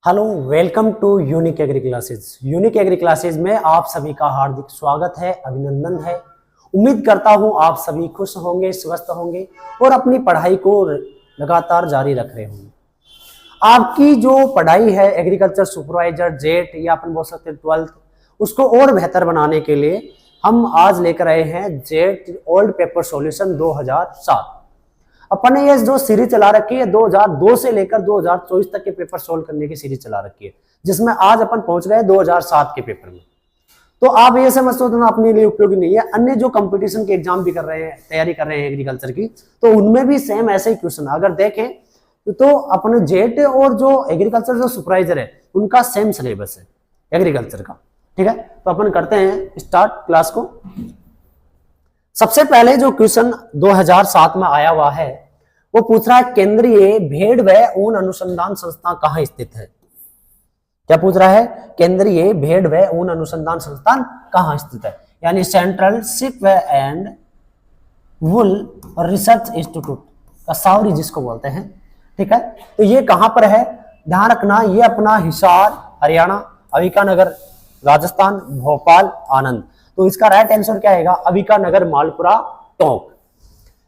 Hello, welcome to unique agri classes. Unique agri classes में आप सभी का हार्दिक स्वागत है, अभिनंदन है। उम्मीद करता हूं आप सभी खुश होंगे, स्वस्थ होंगे और अपनी पढ़ाई को लगातार जारी रख रहे होंगे। आपकी जो पढ़ाई है एग्रीकल्चर सुपरवाइजर जेट या अपन बोल सकते हैं 12th, उसको और बेहतर बनाने के लिए हम आज लेकर आए हैं जेट ओल्ड पेपर सॉल्यूशन 2007। अपन ने ये जो सीरीज चला रखी है 2002 से लेकर 2024 तक के पेपर सोल्व करने की सीरीज चला रखी है, जिसमें आज अपन पहुंच गए 2007 के पेपर में। तो आप ये समझ सकते हो अपने लिए उपयोगी नहीं है। अन्य जो कंपटीशन के एग्जाम भी कर रहे हैं, तैयारी कर रहे हैं एग्रीकल्चर की, तो उनमें भी सेम ऐसे ही क्वेश्चन अगर देखें तो अपने जेट और जो एग्रीकल्चर जो सुपरवाइजर है उनका सेम सिलेबस है एग्रीकल्चर का। ठीक है, तो अपन करते हैं स्टार्ट क्लास को। सबसे पहले जो क्वेश्चन 2007 में आया हुआ है वो पूछ रहा है केंद्रीय भेड़ व ऊन अनुसंधान संस्थान कहाँ स्थित है। क्या पूछ रहा है? केंद्रीय भेड़ व ऊन अनुसंधान संस्थान कहाँ स्थित है, यानी central sheep and wool research institute कसावरी जिसको बोलते हैं। ठीक है, तो ये कहां पर है ध्यान रखना, ये अपना हिसार हरियाणा, अविकानगर राजस्थान, भोपाल आनंद। तो इसका राइट आंसर क्या आएगा? अविकानगर मालपुरा टोंक।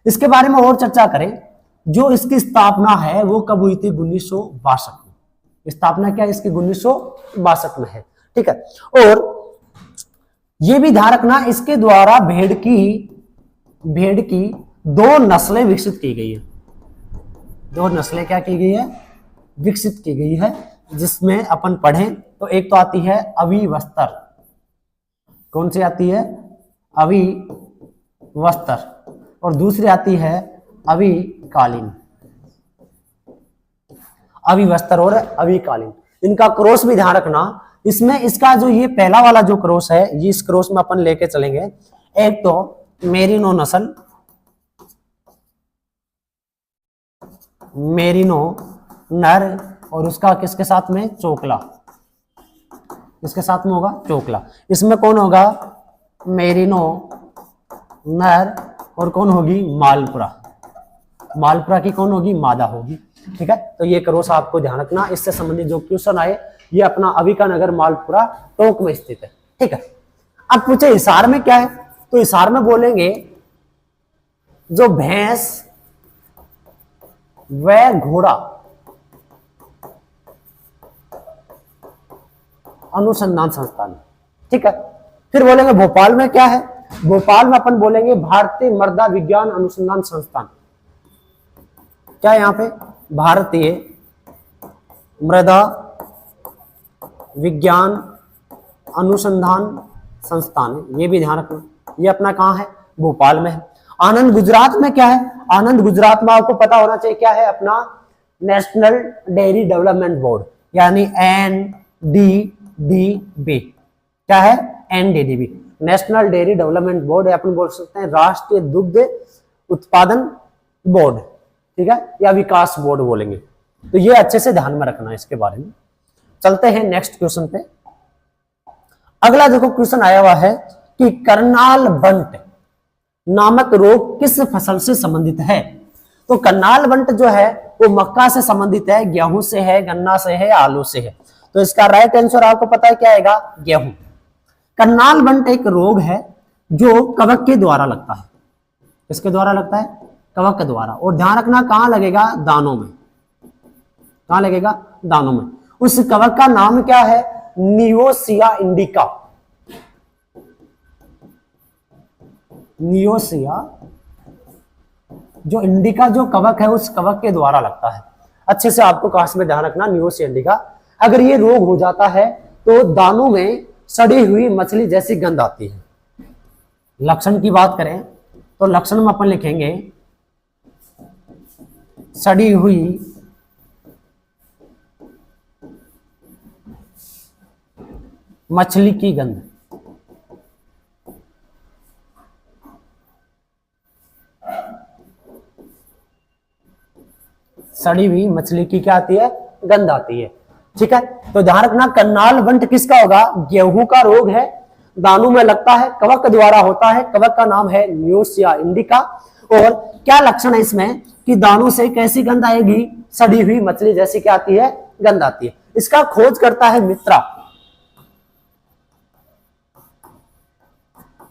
इसके बारे में और चर्चा करें, जो इसकी स्थापना है वो कब हुई थी? 1962 में। स्थापना क्या है इसकी? 1962 में है। ठीक है, और ये भी ध्यान रखना इसके द्वारा भेड़ की दो नस्लें विकसित की गई है। दो नस्लें क्या की गई है? विकसित की गई है, जिसमें अपन पढ़ें तो एक तो आती है अविवस्तर। कौन सी आती है? अविवस्तर। और दूसरी आती है अविकालीन। अविवस्तर और अविकालीन, इनका क्रॉस भी ध्यान रखना। इसमें इसका जो ये पहला वाला जो क्रॉस है, ये इस क्रॉस में अपन लेके चलेंगे। एक तो मेरिनो नस्ल, मेरिनो नर, और उसका किसके साथ में? चोकला। इसके साथ में होगा चोकला। इसमें कौन होगा? मेरिनो नर, और कौन होगी? मालपुरा। मालपुरा की कौन होगी? मादा होगी। ठीक है, तो ये क्रॉस आपको ध्यान रखना। इससे संबंधित जो क्वेश्चन आए ये अपना अविकानगर मालपुरा टोंक में स्थित है। ठीक है, अब पूछे हिसार में क्या है, तो हिसार में बोलेंगे जो भैंस व घोड़ा अनुसंधान संस्थान। ठीक है, फिर बोलेंगे भोपाल में क्या है? भोपाल में अपन बोलेंगे भारतीय मृदा विज्ञान अनुसंधान संस्थान। क्या है यहाँ पे? भारतीय मृदा विज्ञान अनुसंधान संस्थान, ये भी ध्यान रखना। ये अपना कहाँ है? भोपाल में है। आनंद गुजरात में क्या है? आनंद गुजरात में आपको पता होना चाहिए क्या है? अपना नेशनल डेयरी डेवलपमेंट बोर्ड, यानी NDDB। क्या है? NDDB, national dairy development board, अपन बोल सकते हैं राष्ट्रीय दुग्ध उत्पादन बोर्ड। ठीक है, या विकास बोर्ड बोलेंगे। तो ये अच्छे से ध्यान में रखना है इसके बारे में। चलते हैं नेक्स्ट क्वेश्चन पे। अगला देखो क्वेश्चन आया हुआ है कि करनाल बंट नामक रोग किस फसल से संबंधित है। तो करनाल बंट जो है वो मक्का से संबंधित है, गेहूं से है, गन्ना से है, आलू से है। तो इसका राइट आंसर आपको पता है क्या आएगा? गेहूं। करनाल बंट एक रोग है जो कवक के द्वारा लगता है। किसके द्वारा लगता है? कवक के द्वारा। और ध्यान रखना कहां लगेगा? दानों में। कहां लगेगा? दानों में। उस कवक का नाम क्या है? नियोसिया इंडिका। नियोसिया जो इंडिका जो कवक है उस कवक के द्वारा लगता है। अच्छे से आपको क्लास में ध्यान रखना, नियोसिया इंडिका। अगर ये रोग हो जाता है तो दानों में सड़ी हुई मछली जैसी गंध आती है। लक्षण की बात करें तो लक्षण में अपन लिखेंगे सड़ी हुई मछली की गंध। सड़ी हुई मछली की क्या आती है? गंध आती है। ठीक है, तो ध्यान रखना करनाल बंट किसका होगा? गेहूं का रोग है, दानों में लगता है, कवक द्वारा होता है। कवक का नाम है नियोसिया इंडिका। और क्या लक्षण है इसमें कि दानों से कैसी गंध आएगी? सड़ी हुई मछली जैसी क्या आती है? गंध आती है। इसका खोज करता है मित्रा।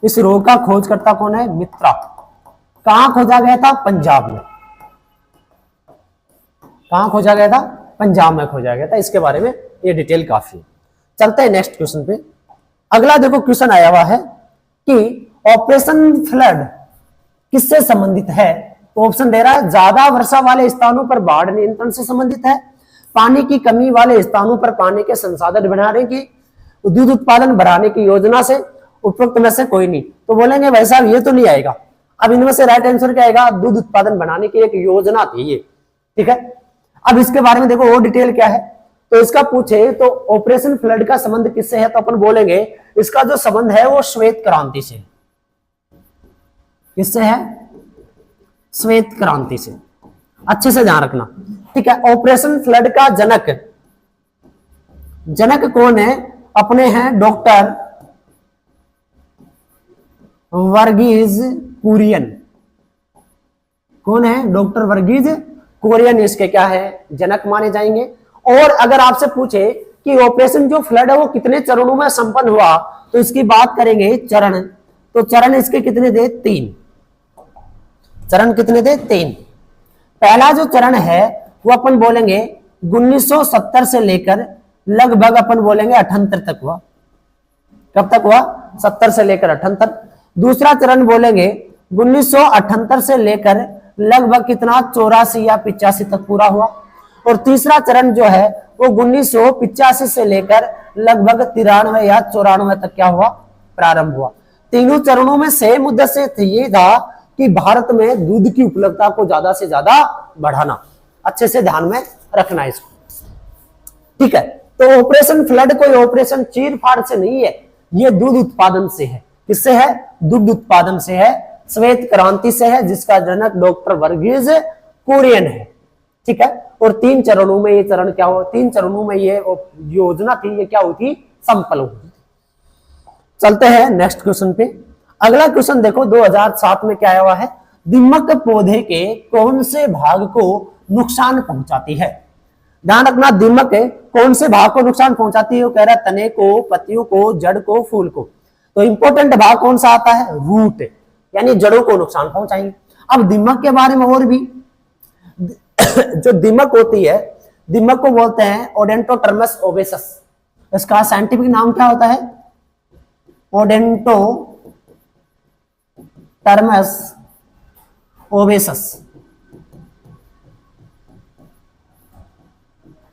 इस रोग का खोज करता कौन है? मित्रा। कहां खोजा गया था? पंजाब में। कहां खोजा गया था? पंजाब में खोजा गया था। इसके बारे में ये डिटेल काफी है। चलते हैं नेक्स्ट क्वेश्चन पे। अगला देखो क्वेश्चन आया हुआ है कि ऑपरेशन फ्लड किससे संबंधित है? तो ऑप्शन दे रहा है ज्यादा वर्षा वाले स्थानों पर बाढ़ नियंत्रण से संबंधित है, पानी की कमी वाले स्थानों पर पानी के संसाधन बढ़ाने की, दूध उत्पादन बढ़ाने की योजना से, उपरोक्त में से कोई नहीं। तो बोलेंगे भाई साहब ये तो नहीं आएगा। अब इनमें से राइट आंसर क्या आएगा? दूध उत्पादन बढ़ाने की एक योजना थी ये, ठीक है। अब इसके बारे में देखो और डिटेल क्या है। तो इसका पूछे तो ऑपरेशन फ्लड का संबंध किससे है? तो अपन बोलेंगे इसका जो संबंध है वो श्वेत क्रांति से। किससे है? श्वेत क्रांति से। अच्छे से ध्यान रखना, ठीक है। ऑपरेशन फ्लड का जनक कौन है? अपने हैं डॉक्टर वर्गीज कुरियन। कौन है? डॉक्टर वर्गीज कुरियन इसके क्या है? जनक माने जाएंगे। और अगर आपसे पूछे कि ऑपरेशन जो फ्लड है वो कितने चरणों में संपन्न हुआ, तो इसकी बात करेंगे चरण। तो चरण इसके कितने थे? 3। चरण कितने थे? 3। पहला जो चरण है वो अपन बोलेंगे 1970 से लेकर लगभग अपन बोलेंगे 78 तक हुआ। कब तक हुआ? 70 से लेकर 78। दूसरा चरण बोलेंगे 1978 से लेकर लगभग कितना? 84 या 85 तक पूरा हुआ। और तीसरा चरण जो है वो 1985 से लेकर लगभग 93 या 94 तक क्या हुआ? प्रारंभ हुआ। तीनों चरणों में सेम उद्देश्य ये था कि भारत में दूध की उपलब्धता को ज्यादा से ज्यादा बढ़ाना। अच्छे से ध्यान में रखना इसको, ठीक है। तो ऑपरेशन फ्लड कोई ऑपरेशन चीर फाड़ से नहीं है, ये दूध उत्पादन से है। किससे है? दूध उत्पादन से है, श्वेत क्रांति से है, जिसका जनक डॉक्टर वर्गीज कुरियन है, ठीक है। और 3 चरणों में ये चरण क्या हुआ? 3 चरणों में ये योजना थी, ये क्या हुई थी? संपन्न हुई। चलते हैं नेक्स्ट क्वेश्चन पे। अगला क्वेश्चन देखो 2007 में क्या आया हुआ है? दीमक पौधे के कौन से भाग को नुकसान पहुंचाती है? ध्यान रखना, दीमक कौन से भाग को नुकसान पहुंचाती है? वो कह रहा है तने को, पत्तियों को, जड़ को, फूल को। तो इंपॉर्टेंट भाग कौन सा आता है? रूट, यानी जड़ों को नुकसान पहुंचाएंगे। अब दीमक के बारे में और भी जो दीमक होती है, दीमक को बोलते हैं ओडेंटोटर्मस ओबेसस। इसका साइंटिफिक नाम क्या होता है? ओडेंटोटर्मस ओबेसस।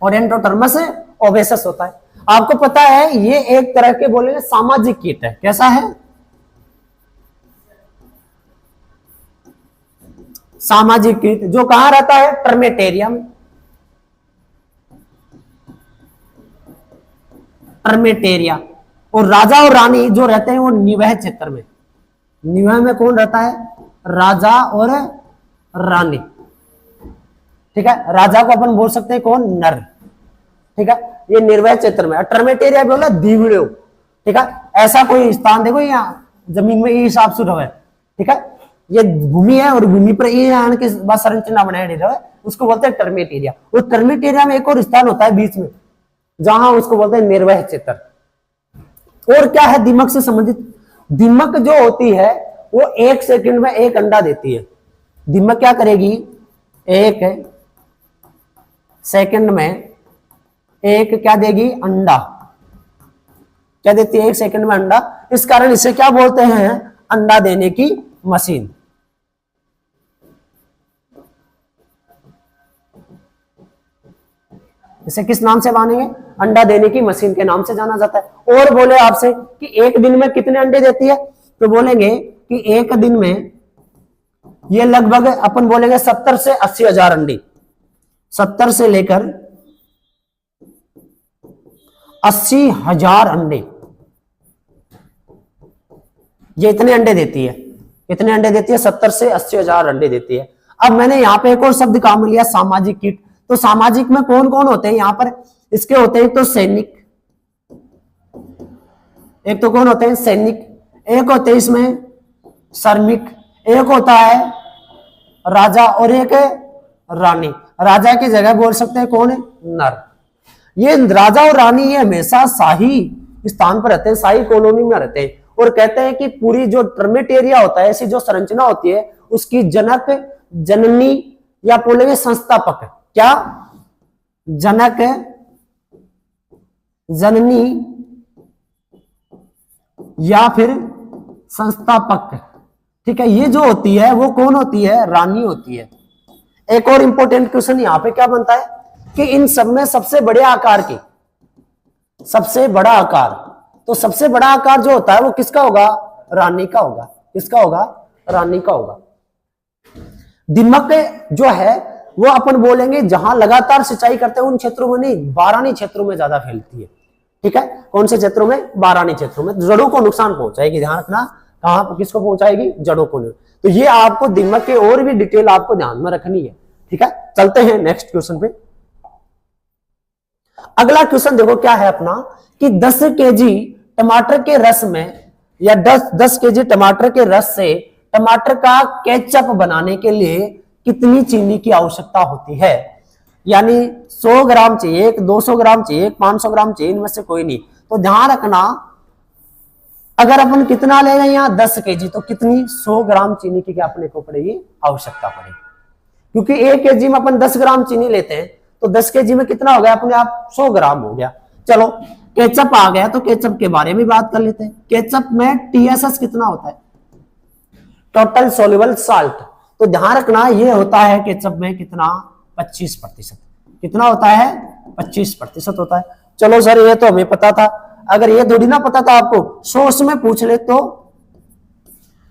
ओडेंटोटर्मस ओबेसस होता है। आपको पता है ये एक तरह के बोलेंगे सामाजिक कीट है। कैसा है? सामाजिक कीट जो कहां रहता है? टर्मेटेरियम। टर्मेटेरिया। और राजा और रानी जो रहते हैं वो निवह क्षेत्र में। निवह में कौन रहता है? राजा और रानी, ठीक है। राजा को अपन बोल सकते हैं कौन? नर, ठीक है। ये निर्वह क्षेत्र में। टर्मेटेरिया बोला दीवड़ो, ठीक है। ऐसा कोई स्थान देखो यहाँ जमीन में ये हिसाब से रहे, ठीक है। ये भूमि है और भूमि पर ये आने के बाद संरचना बनाया नहीं रहा, उसको बोलते हैं टर्मेटेरिया। और टर्मेटेरिया में एक और स्थान होता है बीच में, जहां उसको बोलते हैं निर्वह क्षेत्र। और क्या है दीमक से संबंधित? दीमक जो होती है वो 1 सेकंड में 1 अंडा देती है। दीमक क्या करेगी? 1 सेकंड में 1 क्या देगी? अंडा। क्या देती है? 1 सेकंड में अंडा। इस कारण इसे क्या बोलते हैं? अंडा देने की मशीन। इसे किस नाम से मानेंगे? अंडा देने की मशीन के नाम से जाना जाता है। और बोले आपसे कि एक दिन में कितने अंडे देती है, तो बोलेंगे कि एक दिन में ये लगभग अपन बोलेंगे 70 से 80 हजार अंडे। 70 से लेकर 80 हजार अंडे, ये इतने अंडे देती है। कितने अंडे देती है? 70 से 80 हजार अंडे देती है। अब मैंने यहाँ पे एक और शब्द काम लिया, सामाजिक कीट। तो सामाजिक में कौन कौन होते हैं? यहाँ पर इसके होते हैं तो सैनिक, एक तो कौन होते हैं? सैनिक। एक होते हैं इसमें श्रमिक, एक होता है राजा और एक है रानी। राजा की जगह बोल सकते हैं कौन है? नर। ये राजा और रानी ये हमेशा शाही स्थान पर रहते हैं, शाही कॉलोनी में रहते हैं, और कहते हैं कि पूरी जो टर्मेट एरिया होता है, ऐसी जो संरचना होती है, उसकी जनक, जननी या बोलेंगे संस्थापक, क्या जनक, जननी या फिर संस्थापक, ठीक है, ये जो होती है वो कौन होती है, रानी होती है। एक और इंपॉर्टेंट क्वेश्चन यहां पे क्या बनता है कि इन सब में सबसे बड़े आकार की, सबसे बड़ा आकार, तो सबसे बड़ा आकार जो होता है वो किसका होगा, रानी का होगा। किसका होगा, रानी का होगा। दीमक जो है वो अपन बोलेंगे जहां लगातार सिंचाई करते हैं उन क्षेत्रों में नहीं, बारानी क्षेत्रों में ज्यादा फैलती है। ठीक है, कौन से क्षेत्रों में, बारानी क्षेत्रों में, जड़ों को नुकसान पहुंचाएगी, ध्यान रखना, कहां किसको पहुंचाएगी, जड़ों को। तो ये आपको दीमक के और भी डिटेल आपको ध्यान में रखनी है। ठीक है, चलते हैं नेक्स्ट क्वेश्चन पे। अगला क्वेश्चन देखो क्या है अपना कि 10 केजी टमाटर के रस में या 10 केजी टमाटर के रस से टमाटर का केचप बनाने के लिए कितनी चीनी की आवश्यकता होती है। यानी 100 ग्राम चाहिए, 200 ग्राम चाहिए, 500 ग्राम चाहिए, इनमें से कोई नहीं। तो ध्यान रखना, अगर अपन कितना ले रहे हैं यहाँ 10 केजी, तो कितनी 100 ग्राम चीनी की क्या अपने को पड़ेगी, आवश्यकता पड़ेगी। क्योंकि 1 केजी में अपन 10 ग्राम चीनी लेते हैं, तो 10 केजी में कितना हो गया, अपने आप 100 ग्राम हो गया। चलो केचप आ गया, तो केचप के बारे में बात कर लेते हैं। केचप में TSS कितना होता है, टोटल सोल्यूबल साल्ट। तो ध्यान रखना ये होता है केचप में कितना, 25%। कितना होता है, 25% होता है। चलो सर ये तो हमें पता था, अगर ये थोड़ी ना पता था आपको, सॉस में पूछ ले, तो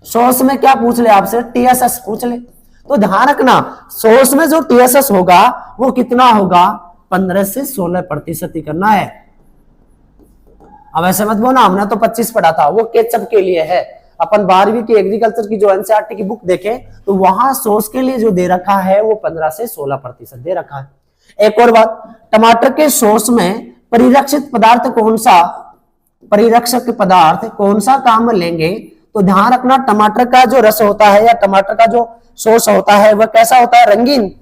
सॉस में क्या पूछ ले आपसे, TSS पूछ ले। तो ध्यान रखना सॉस में जो TSS होगा वो कितना होगा, 15 से 16% ही करना है। अब ऐसे मत बोलना हमने तो 25 पढ़ा था, वो केचप के लिए है। अपन 12वीं की एग्रीकल्चर की जो NCERT की बुक देखें तो वहां सॉस के लिए जो दे रखा है वो 15 से 16% दे रखा है। एक और बात, टमाटर के सॉस में परिरक्षित पदार्थ कौन सा, परिरक्षक पदार्थ कौन सा काम लेंगे। तो ध्यान रखना टमाटर का जो रस होता है या टमाटर का जो सॉस होता है वह कैसा होता है, रंगीन।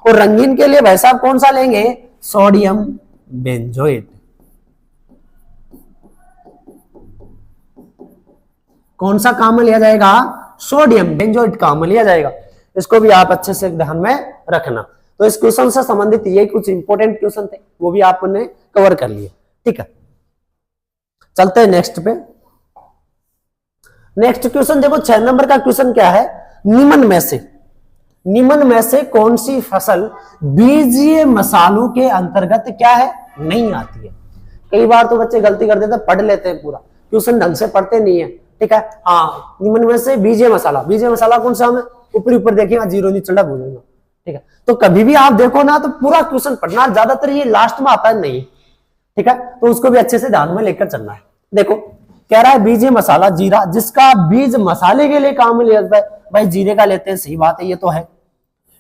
और रंगीन के लिए भाई साहब कौन सा लेंगे, सोडियम बेंजोएट। कौन सा काम में लिया जाएगा, सोडियम बेंजोएट काम में लिया जाएगा। इसको भी आप अच्छे से ध्यान में रखना। तो इस क्वेश्चन से संबंधित ये कुछ इंपॉर्टेंट क्वेश्चन थे, वो भी आपने कवर कर लिए। ठीक है, चलते हैं नेक्स्ट पे। नेक्स्ट क्वेश्चन देखो 6 नंबर का क्वेश्चन क्या है, निम्न में से कौन सी फसल बीजीय मसालों के अंतर्गत क्या है, नहीं आती है। कई बार तो बच्चे गलती कर देते, पढ़ लेते हैं पूरा क्वेश्चन, ढंग से पढ़ते नहीं है। ठीक है, हाँ, निम्न में से बीजीय मसाला कौन सा, हमें ऊपर देखिएगा, जीरो नहीं चढ़ा बोलेगा। ठीक है, तो कभी भी आप देखो ना तो पूरा क्वेश्चन पढ़ना, ज्यादातर ये लास्ट में आता है नहीं। ठीक है, तो उसको भी अच्छे से ध्यान में लेकर चलना है। देखो कह रहा है बीजीय मसाला जीरा, जिसका बीज मसाले के लिए काम में लिया जाता है। भाई जीरे का लेते हैं, सही बात है, ये तो है।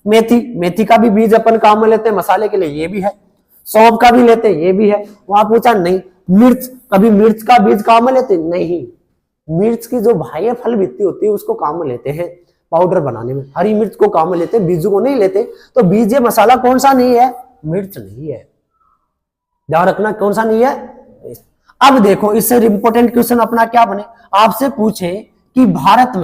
मेथी का भी बीज अपन काम में लेते हैं मसाले के लिए, ये भी है। सौंफ का भी लेते हैं, ये भी है। वहां पूछा नहीं, मिर्च, कभी मिर्च का बीज काम में लेते नहीं। मिर्च की जो भाई फल भित्ती होती है उसको काम में लेते हैं पाउडर बनाने में, हरी मिर्च को काम में लेते हैं, बीजू को नहीं लेते। तो बीजीय मसाला कौन सा नहीं है, मिर्च नहीं है। ध्यान रखना कौन सा नहीं है। अब देखो इससे इंपॉर्टेंट क्वेश्चन अपना क्या बने, आपसे पूछे कि भारत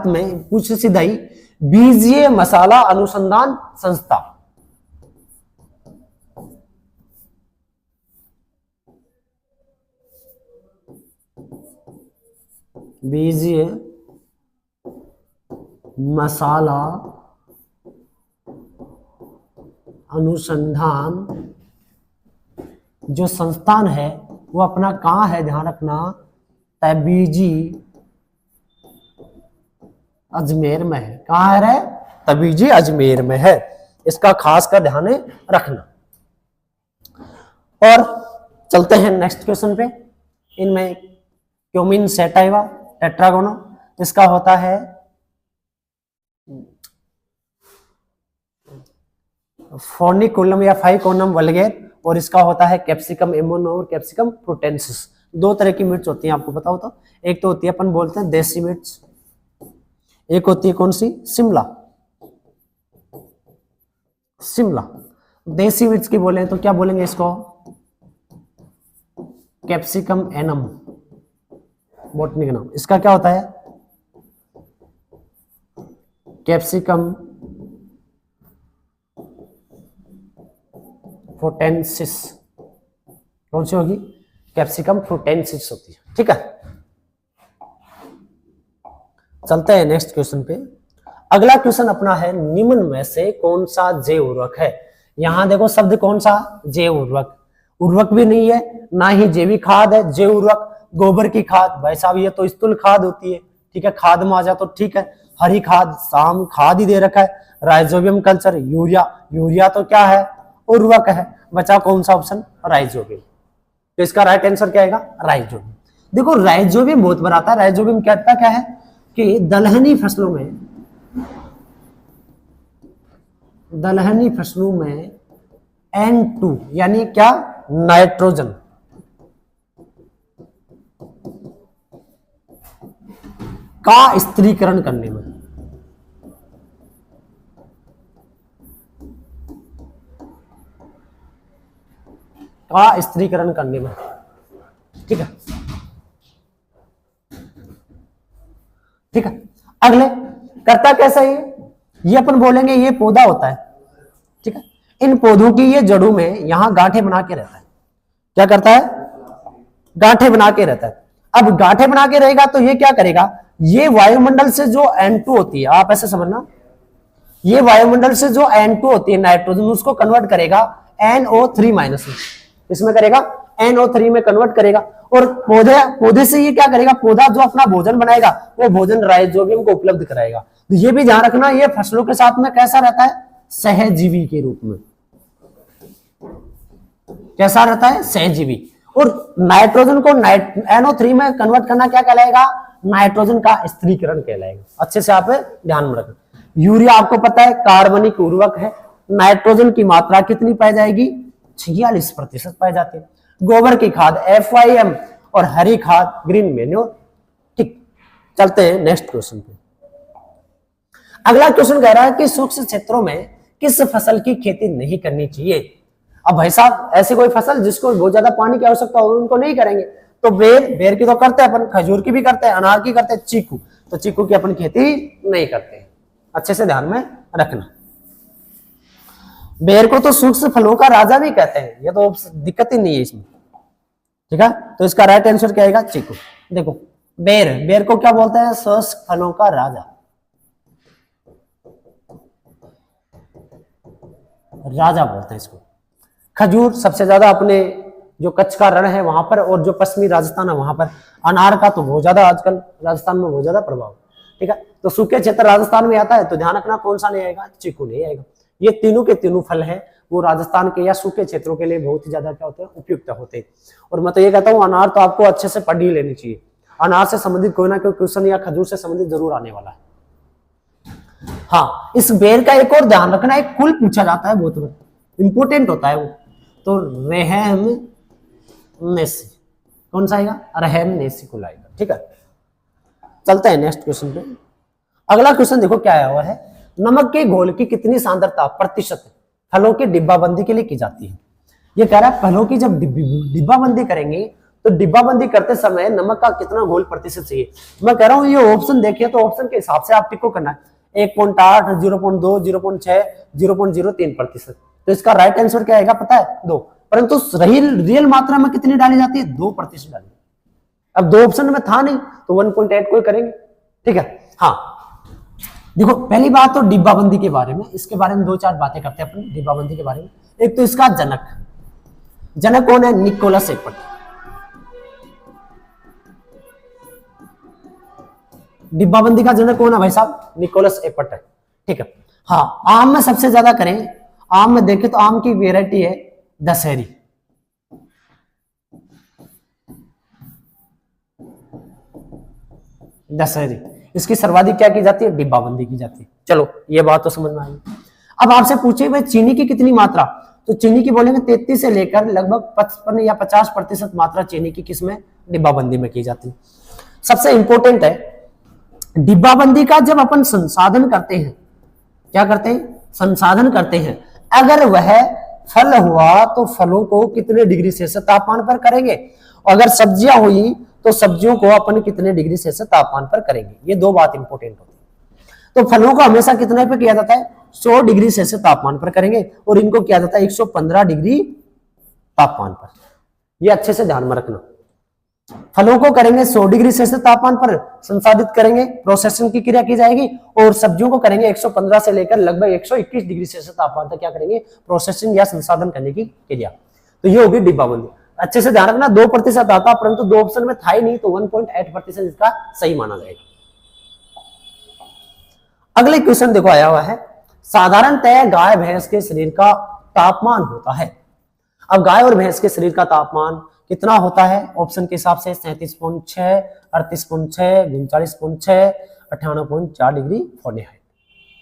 में पूछ सीधा ही, बीजीय मसाला अनुसंधान संस्था, बीजीय मसाला अनुसंधान जो संस्थान है वो अपना कहां है, ध्यान रखना, तबीजी अजमेर में है। कहां है, तबीजी अजमेर में है। इसका खास कर ध्यान रखना। और चलते हैं नेक्स्ट क्वेश्चन पे। इनमें क्यूमिन सेटाइवा टेट्रागोना, इसका होता है फोर्निकुलम या फाइकोनम वल्गेर, और इसका होता है कैप्सिकम एमोनो और कैप्सिकम प्रोटेंसिस। 2 तरह की मिर्च होती है, आपको पता हो तो। एक तो होती है अपन बोलते हैं देसी मिर्च, एक होती है कौन सी, शिमला। देसी मिर्च की बोले तो क्या बोलेंगे इसको, कैप्सिकम एनम, बॉटनी का नाम। इसका क्या होता है, कैप्सिकम फ्रूटेंसिस। कौन सी होगी, कैप्सिकम फ्रूटेंसिस होती है। ठीक है, चलते हैं नेक्स्ट क्वेश्चन पे। अगला क्वेश्चन अपना है, निम्न में से कौन सा जैव उर्वरक है। यहां देखो शब्द कौन सा, जैव उर्वरक, उर्वरक भी नहीं है ना ही जैविक खाद है। जैव उर्वरक गोबर की खाद, भाई साहब ये तो स्थूल खाद होती है। ठीक है, खाद में आ जा तो ठीक है, हरी खाद, शाम खाद ही दे रखा है। राइजोबियम कल्चर, यूरिया, यूरिया तो क्या है, उर्वरक है। बचा कौन सा ऑप्शन, राइजोबियम। तो इसका राइट आंसर क्या आएगा, राइजोबियम। देखो राइजोबियम बहुत बार आता है। राइजोबियम कहता क्या है कि दलहनी फसलों में N2 यानी क्या, नाइट्रोजन का स्थिरीकरण करने में, ठीक है। ठीक है, अगले करता कैसा ये अपन बोलेंगे ये पौधा होता है। ठीक है, इन पौधों की ये जड़ों में यहां गांठें बना के रहता है। क्या करता है, गांठें बना के रहता है। अब गांठें बना के रहेगा तो ये क्या करेगा, ये वायुमंडल से जो N2 होती है, आप ऐसे समझना, ये वायुमंडल से जो N2 होती है नाइट्रोजन, उसको कन्वर्ट करेगा NO3- में। इसमें करेगा NO3 में कन्वर्ट करेगा। और पौधे से ये क्या करेगा, पौधा जो अपना भोजन बनाएगा वो भोजन राइजोबियम को उपलब्ध कराएगा। तो ये भी ध्यान रखना, ये फसलों के साथ में कैसा रहता है, सहजीवी के रूप में। कैसा रहता है, सहजीवी। और नाइट्रोजन को NO3 में कन्वर्ट करना क्या कहलाएगा, नाइट्रोजन का स्थिरीकरण कहलाएगा। अच्छे से आप ध्यान में रखना। यूरिया आपको पता है कार्बनिक उर्वरक है। नाइट्रोजन की मात्रा कितनी पाई जाएगी, 46% पाई जाती है। गोबर की खाद FYM और हरी खाद ग्रीन मैन्योर। ठीक, चलते हैं नेक्स्ट क्वेश्चन पे। अगला क्वेश्चन कह रहा है कि सूक्ष्म क्षेत्रों में किस फसल की खेती नहीं करनी चाहिए। अब भाई साहब ऐसी कोई फसल जिसको बहुत ज्यादा पानी की आवश्यकता हो उनको नहीं करेंगे। तो बेर की तो करते हैं अपन, खजूर की भी करते हैं, अनार की करते हैं, चीकू, तो चीकू की अपन खेती नहीं करते हैं। अच्छे से ध्यान में रखना। बेर को तो सूक्ष्म फलों का राजा भी कहते हैं, ये तो दिक्कत ही नहीं है इसमें। ठीक है, तो इसका राइट आंसर क्या आएगा, चीकू। देखो बेर को क्या बोलते हैं, सूक्ष्म फलों का राजा बोलते हैं इसको। खजूर सबसे ज्यादा अपने जो कच्छ का रण है वहां पर, और जो पश्चिमी राजस्थान है वहां पर। अनार का तो बहुत ज्यादा आजकल राजस्थान में बहुत ज्यादा प्रभाव। ठीक है, तो सूखे क्षेत्र राजस्थान में आता है, तो ध्यान रखना कौन सा नहीं आएगा, चीकू नहीं आएगा। ये तीनों के तीनों फल है वो राजस्थान के या सूखे क्षेत्रों के लिए बहुत ही ज्यादा क्या होते हैं, उपयुक्त होते हैं। और मैं तो ये कहता हूँ अनार तो आपको अच्छे से पढ़ ही लेनी चाहिए। अनार से संबंधित कोई ना कोई क्वेश्चन या खजूर से संबंधित जरूर आने वाला है। हाँ, इस बेर का एक और ध्यान रखना, एक कुल पूछा जाता है, बहुत इंपोर्टेंट होता है वो, तो रेहमनेसी। कौन सा आएगा, रेहमनेसी कुल आएगा। ठीक है, चलते हैं नेक्स्ट क्वेश्चन पे। अगला क्वेश्चन देखो क्या आया हुआ है, नमक के घोल की कितनी सांद्रता प्रतिशत फलों की डिब्बाबंदी के लिए की जाती है। ये कह रहा है फलों की जब डिब्बाबंदी करेंगे तो डिब्बाबंदी करते समय नमक का कितना घोल प्रतिशत चाहिए। मैं कह रहा हूं ये ऑप्शन देखिए तो ऑप्शन के हिसाब से आप टिक को करना है। 1.8, 0.2, 0.6, 0.03%। तो इसका राइट आंसर क्या आएगा पता है, 2। परंतु रियल मात्रा में कितनी डाली जाती है, 2% डाली। अब 2 ऑप्शन में था नहीं तो 1.8 को करेंगे। ठीक है, हाँ देखो पहली बात तो डिब्बाबंदी के बारे में, इसके बारे में 2-4 बातें करते हैं अपन डिब्बाबंदी के बारे में। एक तो इसका जनक कौन है, निकोलस एपट। डिब्बाबंदी का जनक कौन है भाई साहब, निकोलस एपट है। ठीक है, हाँ आम में सबसे ज्यादा करें, आम में देखें तो आम की वेराइटी है दशहरी। इसकी सर्वाधिक क्या की जाती है, डिब्बाबंदी की जाती है। चलो ये बात तो समझ में आई। अब आपसे पूछे भाई चीनी की कितनी मात्रा, तो चीनी की बोलेंगे 33 से लेकर लगभग 55 या 50% मात्रा चीनी की किसमें, डिब्बाबंदी में की जाती है। सबसे इंपॉर्टेंट है डिब्बाबंदी का जब अपन संसाधन करते हैं, क्या करते हैं, संसाधन करते हैं, अगर वह फल हुआ तो फलों को कितने डिग्री सेल्सियस तापमान पर करेंगे, अगर सब्जियां हुई तो सब्जियों को अपन कितने डिग्री सेल्सियस तापमान पर करेंगे। ये दो बात इंपॉर्टेंट होती है। तो फलों को हमेशा कितने पे किया जाता है, 100 डिग्री सेल्सियस तापमान पर करेंगे, और इनको किया जाता है 115 डिग्री तापमान पर। ये अच्छे से ध्यान में रखना। फलों को करेंगे 100 डिग्री सेल्सियस तापमान पर, संसाधित करेंगे, प्रोसेसिंग की क्रिया की जाएगी, और सब्जियों को करेंगे 115 से लेकर लगभग 121 डिग्री सेल्सियस तापमान तक क्या करेंगे, प्रोसेसिंग या संसाधन करने की क्रिया। तो ये होगी डिब्बाबंदी। अच्छे से ध्यान रखना, 2% आता, परंतु 2 ऑप्शन में था ही नहीं, तो 1.8% इसका सही माना जाएगा। अगले क्वेश्चन देखो आया हुआ है, साधारणतः गाय भैंस के शरीर का तापमान होता है। अब गाय और भैंस के शरीर का तापमान कितना होता है, ऑप्शन के हिसाब से 37.6, 38.6, 39.6, 58.4 डिग्री फ़ारेनहाइट।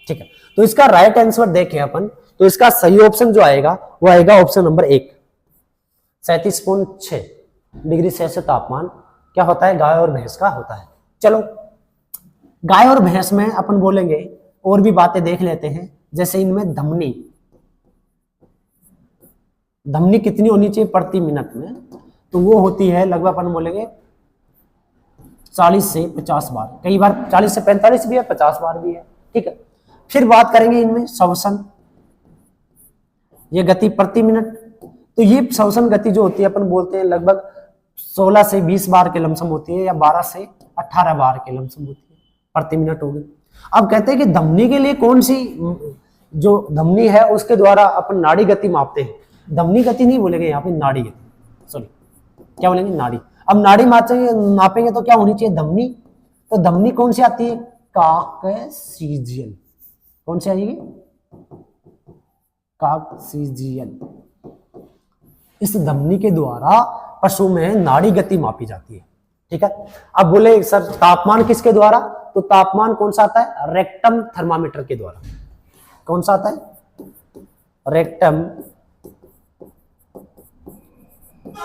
ठीक है, तो इसका राइट आंसर देखें अपन, तो इसका सही ऑप्शन जो आएगा वो आएगा ऑप्शन नंबर 1, 37.6 डिग्री सेल्सियस तापमान क्या होता है, गाय और भैंस का होता है। चलो गाय और भैंस में अपन बोलेंगे और भी बातें देख लेते हैं, जैसे इनमें धमनी कितनी होनी चाहिए प्रति मिनट में, तो वो होती है लगभग अपन बोलेंगे 40 से 50 बार, कई बार 40 से 45 भी है, 50 बार भी है। ठीक है, फिर बात करेंगे इनमें श्वसन, ये गति प्रति मिनट, तो ये श्वसन गति जो होती है अपन बोलते हैं लगभग 16 से 20 बार के लमसम होती है, या 12 से 18 बार के लमसम होती है प्रति मिनट होगी। अब कहते हैं कि धमनी के लिए कौन सी जो धमनी है उसके द्वारा अपन नाड़ी गति मापते हैं, धमनी गति नहीं बोलेंगे यहाँ पे, नाड़ी गति, सॉरी क्या बोलेंगे, नाड़ी। अब नाड़ी नापेंगे तो क्या होनी चाहिए, धमनी, तो धमनी कौन सी आती है, कॉक्सिजियल, कौन सी आएगी, कॉक्सिजियल। इस धमनी के द्वारा पशु में नाड़ी गति मापी जाती है। ठीक है, अब बोले सर तापमान किसके द्वारा, तो तापमान कौन सा आता है, रेक्टम थर्मामीटर के द्वारा। कौन सा आता है, रेक्टम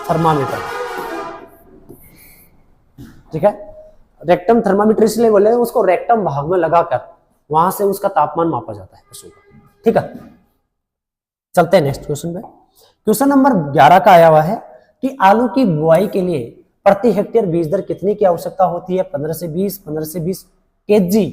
थर्मामीटर। ठीक है, रेक्टम थर्मामीटर इसलिए बोले उसको रेक्टम भाग में लगाकर वहां से उसका तापमान मापा जाता है पशु का। ठीक है, चलते हैं नेक्स्ट क्वेश्चन पे। क्वेश्चन नंबर 11 का आया हुआ है कि आलू की बुआई के लिए प्रति हेक्टेयर बीज दर कितनी की आवश्यकता होती है, 15 से 20 केजी,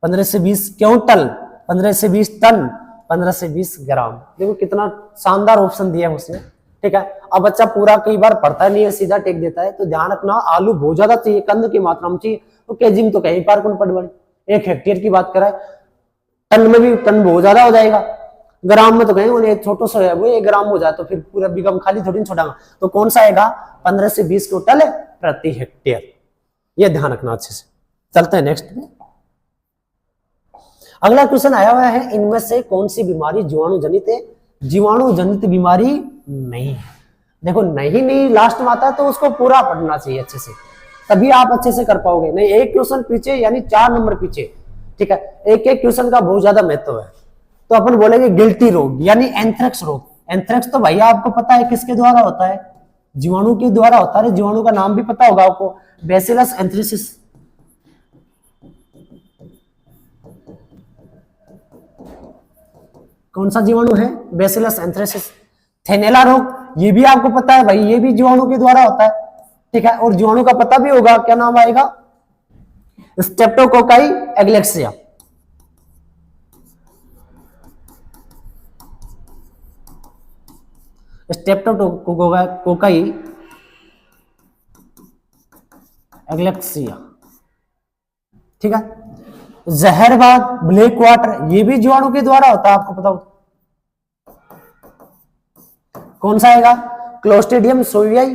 15 से 20 क्विंटल, 15 से 20 टन, 15 से 20 ग्राम। देखो कितना शानदार ऑप्शन दिया है उसने। ठीक है, अब बच्चा पूरा कई बार पढ़ता नहीं है, सीधा टेक देता है, तो ध्यान रखना आलू बहुत ज्यादा चाहिए, कंद की मात्रा में चाहिए, तो केजी में तो कहीं पार कौन पड़, 1 हेक्टेयर की बात कराए, टन में भी टन बहुत ज्यादा हो जाएगा, ग्राम में तो कहीं उन्हें छोटो सा है वो 1 ग्राम हो जाए तो फिर पूरा बिगम खाली थोड़ी छोड़ागा, तो कौन सा आएगा, 15 से 20 क्विंटल प्रति हेक्टेयर। ये ध्यान रखना अच्छे से। चलते हैं नेक्स्ट में। अगला क्वेश्चन आया हुआ है, इनमें से कौन सी बीमारी जीवाणु जनित है, जीवाणु जनित बीमारी नहीं है। देखो नहीं लास्ट में आता है तो उसको पूरा पढ़ना चाहिए अच्छे से, तभी आप अच्छे से कर पाओगे, नहीं एक क्वेश्चन पीछे यानी 4 नंबर पीछे। ठीक है, एक एक क्वेश्चन का बहुत ज्यादा महत्व है। तो अपन बोलेंगे गिल्टी रोग यानी एंथ्रेक्स रोग। एंथ्रेक्स तो भैया आपको पता है किसके द्वारा होता है, जीवाणु के द्वारा होता है। जीवाणु का नाम भी पता होगा आपको, बैसिलस एंथ्रेसिस। कौन सा जीवाणु है, बैसिलस एंथ्रेसिस। थैलेला रोग ये भी आपको पता है भाई, ये भी जीवाणु के द्वारा होता है। ठीक है, और जीवाणु का पता भी होगा, क्या नाम आएगा, स्ट्रेप्टोकोकाई एग्लेक्सिया। स्ट्रेप्टोकोकाई एग्लेक्सिया। ठीक है, जहरबाद ब्लैक वाटर ये भी जीवाणु के द्वारा होता है, आपको पता हो। कौन सा आएगा, क्लोस्ट्रिडियम सोवियाई।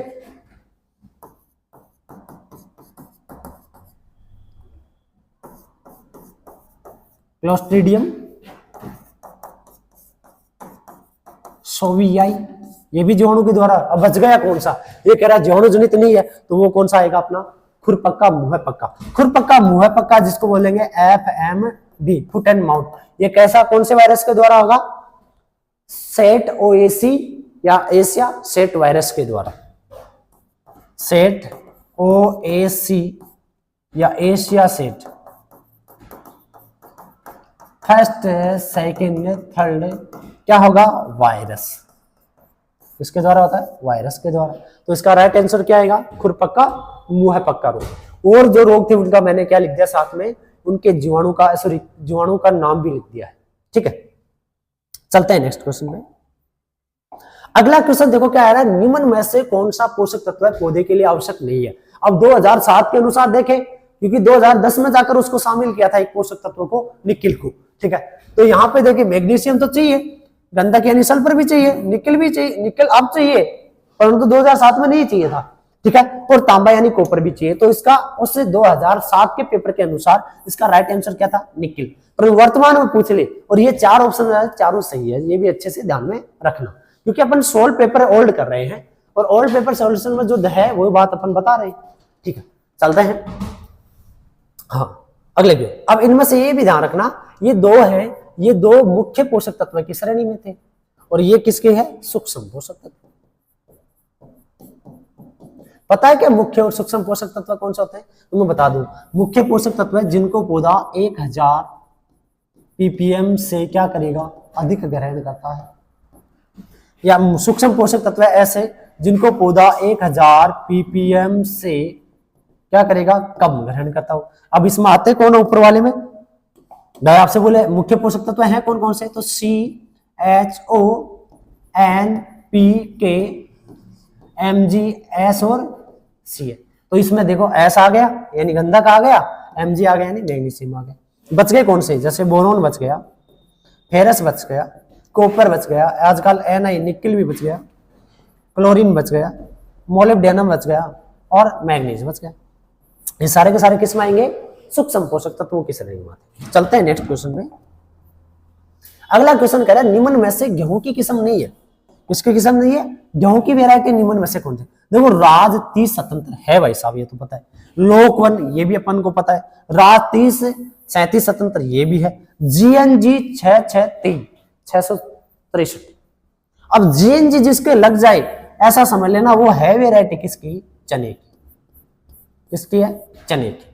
क्लोस्ट्रिडियम सोवियाई ये भी जीवाणु के द्वारा। अब बच गया कौन सा, ये कह रहा है जीवाणु जनित नहीं है, तो वो कौन सा आएगा अपना, खुरपक्का मुंह पक्का। खुरपक्का मुंह पक्का जिसको बोलेंगे FMD, फुट एंड माउथ। ये कैसा, कौन से वायरस के द्वारा होगा, सेट OAC या एशिया सेट वायरस के द्वारा। सेट OAC या Asia set, first second third क्या होगा, वायरस। किसके द्वारा होता है? वायरस के द्वारा। तो इसका राइट आंसर क्या आएगा? खुरपक्का मुंह पक्का रोग। और जो रोग थे उनका मैंने क्या लिख दिया साथ में, उनके जीवाणु का, सॉरी जीवाणु का नाम भी लिख दिया है। ठीक है, चलते हैं नेक्स्ट क्वेश्चन में। अगला क्वेश्चन देखो क्या आ रहा है, निम्न में से कौन सा पोषक तत्व है पौधे के लिए आवश्यक नहीं है। अब 2007 के अनुसार देखें, क्योंकि 2010 में जाकर उसको शामिल किया था एक पोषक तत्व को, निकिल को। ठीक है, तो यहाँ पे देखिए मैग्नीशियम तो चाहिए, गंधक यानी सल्फर भी चाहिए, निकिल भी चाहिए, निकिल अब चाहिए परंतु 2007 में नहीं चाहिए था। ठीक है, और तांबा यानी कॉपर भी चाहिए। तो इसका उससे 2007 के पेपर के अनुसार इसका राइट आंसर क्या था? निकिल। पर वर्तमान में पूछ ले और ये 4 ऑप्शन है, चारों सही है, ये भी अच्छे से ध्यान में रखना, क्योंकि अपन सोल्व पेपर ओल्ड कर रहे हैं और ओल्ड पेपर सॉल्यूशन में जो है वो बात अपन बता रहे हैं। ठीक है, चलते हैं हाँ अगले भी। अब इनमें से ये भी ध्यान रखना, ये दो है, ये दो मुख्य पोषक तत्व की श्रेणी में थे और ये किसके है? सूक्ष्म पोषक तत्व। पता है क्या मुख्य और सूक्ष्म पोषक तत्व कौन से होते हैं? तो मैं बता दूं, मुख्य पोषक तत्व है जिनको पौधा 1000 ppm से क्या करेगा? अधिक ग्रहण करता है। या सूक्ष्म पोषक तत्व ऐसे जिनको पौधा 1000 ppm से क्या करेगा? कम ग्रहण करता हो। अब इसमें आते कौन है ऊपर वाले में? भाई आपसे बोले मुख्य पोषक तत्व हैं कौन कौन से? तो CHO NPK MgS और Ca। तो इसमें देखो S आ गया यानी गंधक आ गया, Mg आ गया यानी मैग्नीशियम आ गया। बच गए कौन से? जैसे बोरोन बच गया, फेरस बच गया, कॉपर बच गया, आजकल Na निकिल भी बच गया, क्लोरीन बच गया, मोलिब्डेनम बच गया और मैग्नीज बच गया। ये सारे के सारे किस में आएंगे? सूक्ष्म पोषक तत्वों की श्रेणी में आते। चलते हैं नेक्स्ट क्वेश्चन में। अगला क्वेश्चन कह रहा है निम्न में से गेहूं की किस्म नहीं है। किसकी किस्म नहीं है? गेहूं की वैरायटी निम्न में से कौन सी? देखो राज 30 स्वतंत्र है भाई साहब, ये तो पता है। लोकवन ये भी अपन को पता है। राज 30 37 स्वतंत्र ये भी है। GNG 663। अब GNG जिसके लग जाए ऐसा समझ लेना वो है वैरायटी किसकी? चने की। किसकी है? चने की।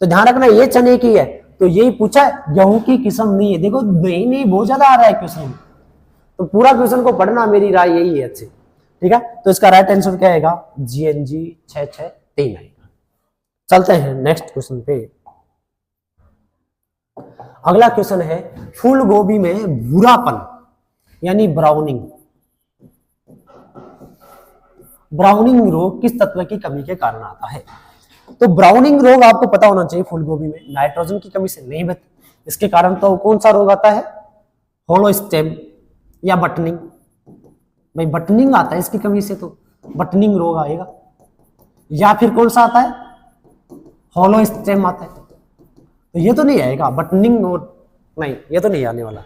तो ध्यान रखना ये चने की है। तो यही पूछा है, गेहूं की किस्म नहीं है। देखो नहीं बहुत ज्यादा आ रहा है क्वेश्चन, तो पूरा क्वेश्चन को पढ़ना, मेरी राय यही है अच्छी। ठीक है, तो इसका राइट आंसर क्या आएगा? GNG 663 आएगा। चलते हैं नेक्स्ट क्वेश्चन पे। अगला क्वेश्चन है फूल गोभी में भूरापन यानी ब्राउनिंग रोग किस तत्व की कमी के कारण आता है? तो ब्राउनिंग रोग आपको पता होना चाहिए, फूल गोभी में नाइट्रोजन की कमी से नहीं बचती। इसके कारण तो कौन सा रोग आता है? होलो स्टेम या बटनिंग। भाई बटनिंग आता है इसकी कमी से, तो बटनिंग रोग आएगा। या फिर कौन सा आता है? होलो स्टेम आता है। तो ये तो नहीं आएगा बटनिंग, नहीं ये तो नहीं आने वाला।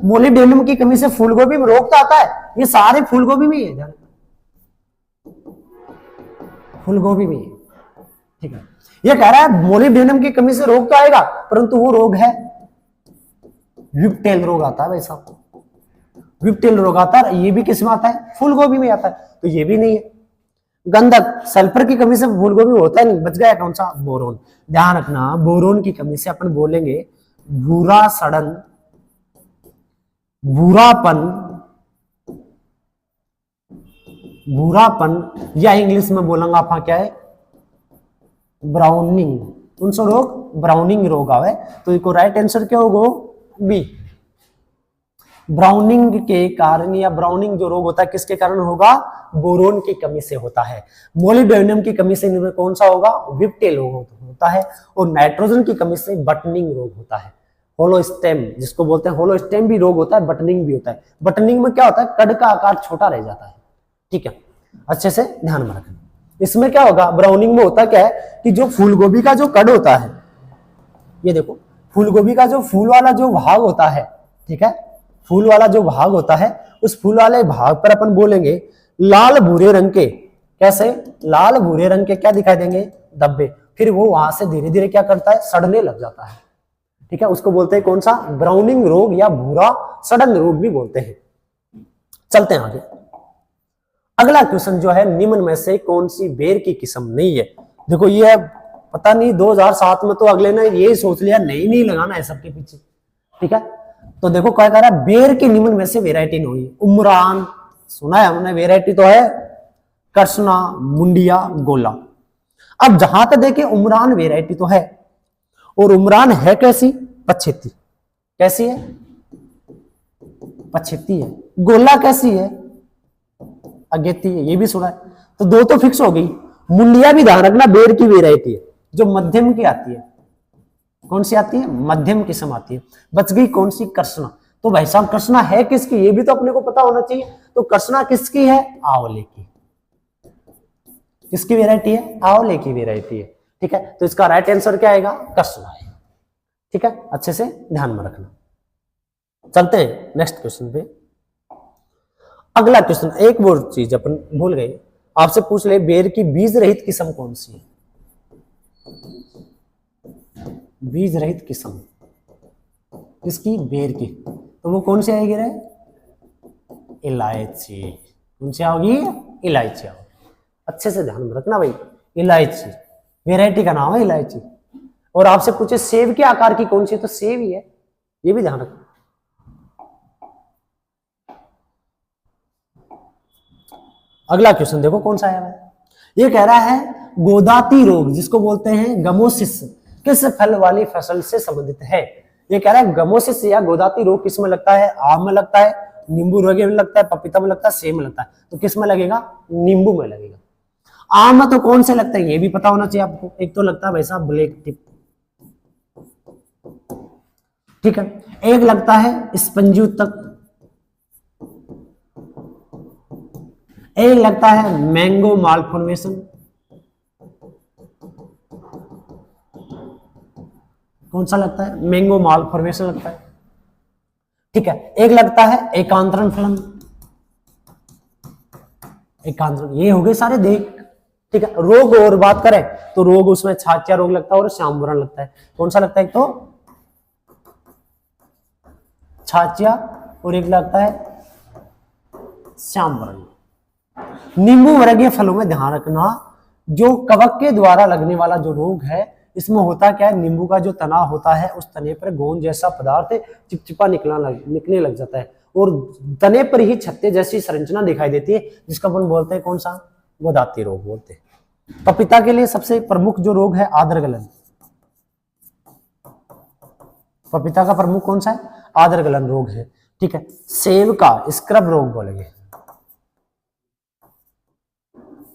मोलिब्डेनम की कमी से फूलगोभी में रोग तो आता है। ये सारे फूलगोभी में ही है, ध्यान फूलगोभी में। ठीक है, ये कह रहा है मोलिब्डेनम की कमी से रोग तो आएगा, परंतु वो रोग है विप्टेल रोग आता है भाई साहब। विप्टेल रोग आता है, ये भी किस में आता है? फूलगोभी में आता है। तो ये भी नहीं है। गंधक सल्फर की कमी से फूलगोभी में होता है नहीं। बच गया कौन सा? बोरोन। ध्यान रखना बोरोन की कमी से अपन बोलेंगे भूरा सड़न, भूरापन या इंग्लिश में बोलेंगे आप क्या है? ब्राउनिंग। कौन सा रोग? ब्राउनिंग रोग आवे। तो इसको राइट आंसर क्या होगा? बी। ब्राउनिंग के कारण, या ब्राउनिंग जो रोग होता है किसके कारण होगा? बोरोन की कमी से होता है। मोलिब्डेनम की कमी से कौन सा होगा? विप्टेल रोग होता है। और नाइट्रोजन की कमी से बटनिंग रोग होता है। होलो स्टेम जिसको बोलते हैं, होलो स्टेम भी रोग होता है, बटनिंग भी होता है। बटनिंग में क्या होता है? कड़ का आकार छोटा रह जाता है। ठीक है, अच्छे से ध्यान में रखना। इसमें क्या होगा? ब्राउनिंग में होता क्या है कि जो फूलगोभी का जो कड़ होता है, ये देखो फूलगोभी का जो फूल वाला जो भाग होता है, ठीक है, फूल वाला जो भाग होता है, उस फूल वाले भाग पर अपन बोलेंगे लाल भूरे रंग के, कैसे? लाल भूरे रंग के क्या दिखाई देंगे? धब्बे। फिर वो वहां से धीरे धीरे क्या करता है? सड़ने लग जाता है। ठीक है, उसको बोलते हैं कौन सा? ब्राउनिंग रोग या भूरा सड़न रोग भी बोलते हैं। चलते हैं आगे। अगला क्वेश्चन जो है निम्न में से कौन सी बेर की किस्म नहीं है? देखो ये पता नहीं 2007 में तो अगले ने यही सोच लिया नहीं लगाना है सबके पीछे। ठीक है, तो देखो क्या कह रहा है? बेर के निम्न में से वेराइटी नहीं हुई। उमरान, सुना है हमने, वेराइटी तो है कृष्णा, मुंडिया, गोला। अब जहां तक देखे उमरान वेराइटी तो है, और उमरान है कैसी, पछेती। कैसी है, पछेती है। गोला कैसी है, अगेती है, ये भी सुना है। तो दो तो फिक्स हो गई। मुंडिया भी ध्यान रखना बेर की वेराइटी है, जो मध्यम की आती है। कौन सी आती है, मध्यम किस्म आती है। बच गई कौन सी, कृष्णा। तो भाई साहब कृष्णा है किसकी, ये भी तो अपने को पता होना चाहिए। तो कृष्णा किसकी है, आंवले की। किसकी वेराइटी है, आंवले की वेराइटी है। ठीक है, तो इसका राइट आंसर क्या आएगा, कृष्णा है। ठीक है, अच्छे से ध्यान में रखना। चलते हैं नेक्स्ट क्वेश्चन पे। अगला क्वेश्चन, एक वो चीज अपन भूल गए, आपसे पूछ ले, बेर की बीज रहित किस्म कौन सी है। बीज रहित किस्म किसकी, बेर की। तो वो कौन सी आएगी रे, इलायची। कौन सी आओगी, इलायची आओगी। अच्छे से ध्यान में रखना भाई, इलायची वेराइटी का नाम है इलायची। और आपसे पूछे सेब के आकार की कौन सी, तो सेब ही है, ये भी ध्यान रखना। अगला क्वेश्चन देखो कौन सा आया है। ये कह रहा है गोदाती रोग जिसको बोलते हैं गमोसिस, किस फल वाली फसल से संबंधित है। ये कह रहा है गमोसिस या गोदाती रोग किस में लगता है, आम में लगता है, नींबू रोगे में लगता है, पपीता में लगता है, सेब में लगता है। तो किस में लगेगा, नींबू में लगेगा। आम में तो कौन से लगता है, ये भी पता होना चाहिए आपको। एक तो लगता है भाई साहब ब्लैक टिप, ठीक है। एक लगता है स्पंजी उत्तक, एक लगता है मैंगो मालफॉर्मेशन, कौन सा लगता है, मैंगो मालफॉर्मेशन लगता है, ठीक है। एक लगता है एकांतरण फलन, एकांतरण। ये हो गए सारे देख, ठीक है। रोग और बात करें तो रोग उसमें छातिया रोग लगता है और श्यामवरण लगता है। कौन सा लगता है, एक तो छातिया और एक लगता है श्यामवरण। नींबू वर्गीय फलों में ध्यान रखना, जो कवक के द्वारा लगने वाला जो रोग है, इसमें होता क्या है, नींबू का जो तना होता है उस तने पर गोंद जैसा पदार्थ चिपचिपा निकलने लग जाता है, और तने पर ही छत्ते जैसी संरचना दिखाई देती है, जिसका अपन बोलते हैं कौन सा, गोदाती रोग बोलते हैं। पपीता के लिए सबसे प्रमुख जो रोग है आदर गलन। पपीता का प्रमुख कौन सा है, आदर गलन रोग है, ठीक है। सेब का स्क्रब रोग बोलेंगे,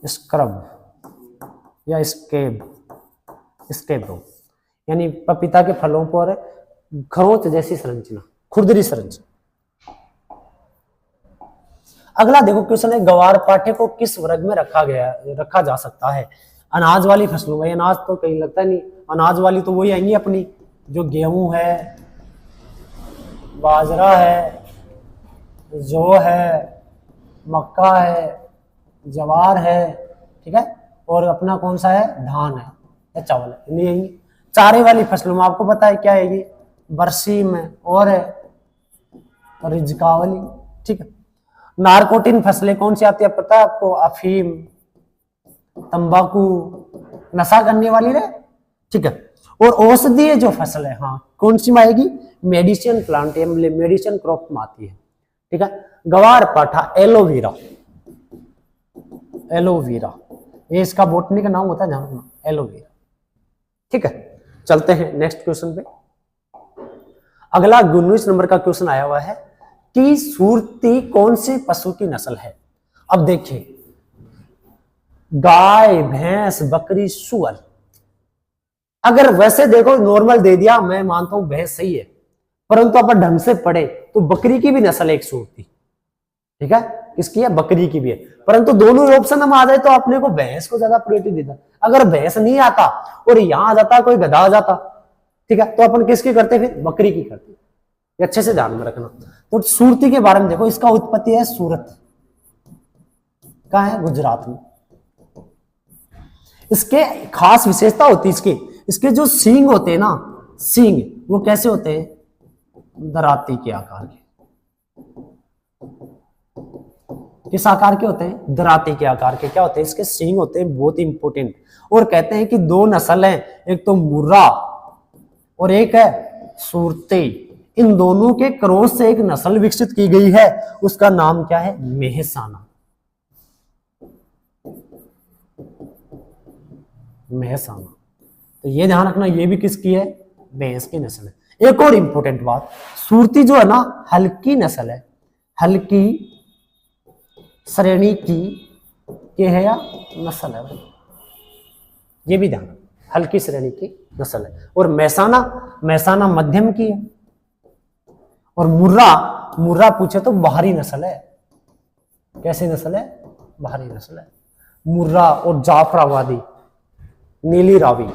स्क्रब या स्केब, स्केब रोग, यानी पपीता के फलों पर खरोंच जैसी संरचना, खुरदरी संरचना। अगला देखो क्वेश्चन है, गवार पाठ्य को किस वर्ग में रखा जा सकता है। अनाज वाली फसलों में, अनाज तो कहीं लगता नहीं, अनाज वाली तो वही आएंगी अपनी, जो गेहूं है, बाजरा है, जौ है, मक्का है, जवार है, ठीक है। और अपना कौन सा है, धान है या चावल है, नहीं आएंगी। चारे वाली फसलों में आपको पता है क्या आएगी, बरसीम है और है रिजकावली, ठीक है। नारकोटिन फसलें कौन सी आती है पता है आपको, अफीम, तंबाकू, नशा करने वाली रे, ठीक है। और औषधीय जो फसल है, हाँ कौन सी में आएगी, मेडिसिन प्लांट या मेडिसिन क्रॉप में आती है, ठीक है। गवार पाठा, एलोवेरा, एलोवेरा ये इसका बोटनी का नाम होता है, ध्यान रखना, एलोवेरा, ठीक है। चलते हैं नेक्स्ट क्वेश्चन पे। अगला 19 नंबर का क्वेश्चन आया हुआ है कि सुरती कौन से पशु की नस्ल है। अब देखिए, गाय, भैंस, बकरी, सुअर। अगर वैसे देखो नॉर्मल दे दिया, मैं मानता हूं भैंस सही है, परंतु अपन ढंग से पढ़े तो बकरी की भी नस्ल है एक सुरती, ठीक है। किसकी है, बकरी की भी है, परंतु दोनों ऑप्शन हम आ जाए तो अपने को भैंस को ज्यादा प्रायोरिटी देता। अगर भैंस नहीं आता और यहां आ जाता कोई गधा आ जाता, ठीक है, तो अपन किसकी करते, फिर बकरी की करते। ये अच्छे से ध्यान में रखना। तो सुरती के बारे में देखो, इसका उत्पत्ति है सूरत, कहां है, गुजरात में। इसके खास विशेषता होती है, इसके जो सींग होते हैं ना, सींग वो कैसे होते हैं, दराती के आकार के। किस आकार के होते हैं, दराती के आकार के। क्या होते हैं, इसके सींग होते हैं, बहुत इंपोर्टेंट। और कहते हैं कि दो नस्ल हैं, एक तो मुर्रा और एक है सुरती। इन दोनों के क्रॉस से एक नस्ल विकसित की गई है, उसका नाम क्या है? मेहसाना। मेहसाना। तो ये ध्यान रखना, ये भी किसकी है? भैंस की नस्ल है। एक और इंपॉर्टेंट बात, सुरती जो है ना, हल्की नस्ल है, हल्की श्रेणी की ये है या नस्ल है भाई, ये भी ध्यान, हल्की श्रेणी की नस्ल है। और मेहसाना, मेहसाना मध्यम की है। और मुर्रा, मुर्रा पूछे तो बाहरी नस्ल है। कैसी नस्ल है? बाहरी नस्ल है। मुर्रा और जाफराबादी, नीली रावी।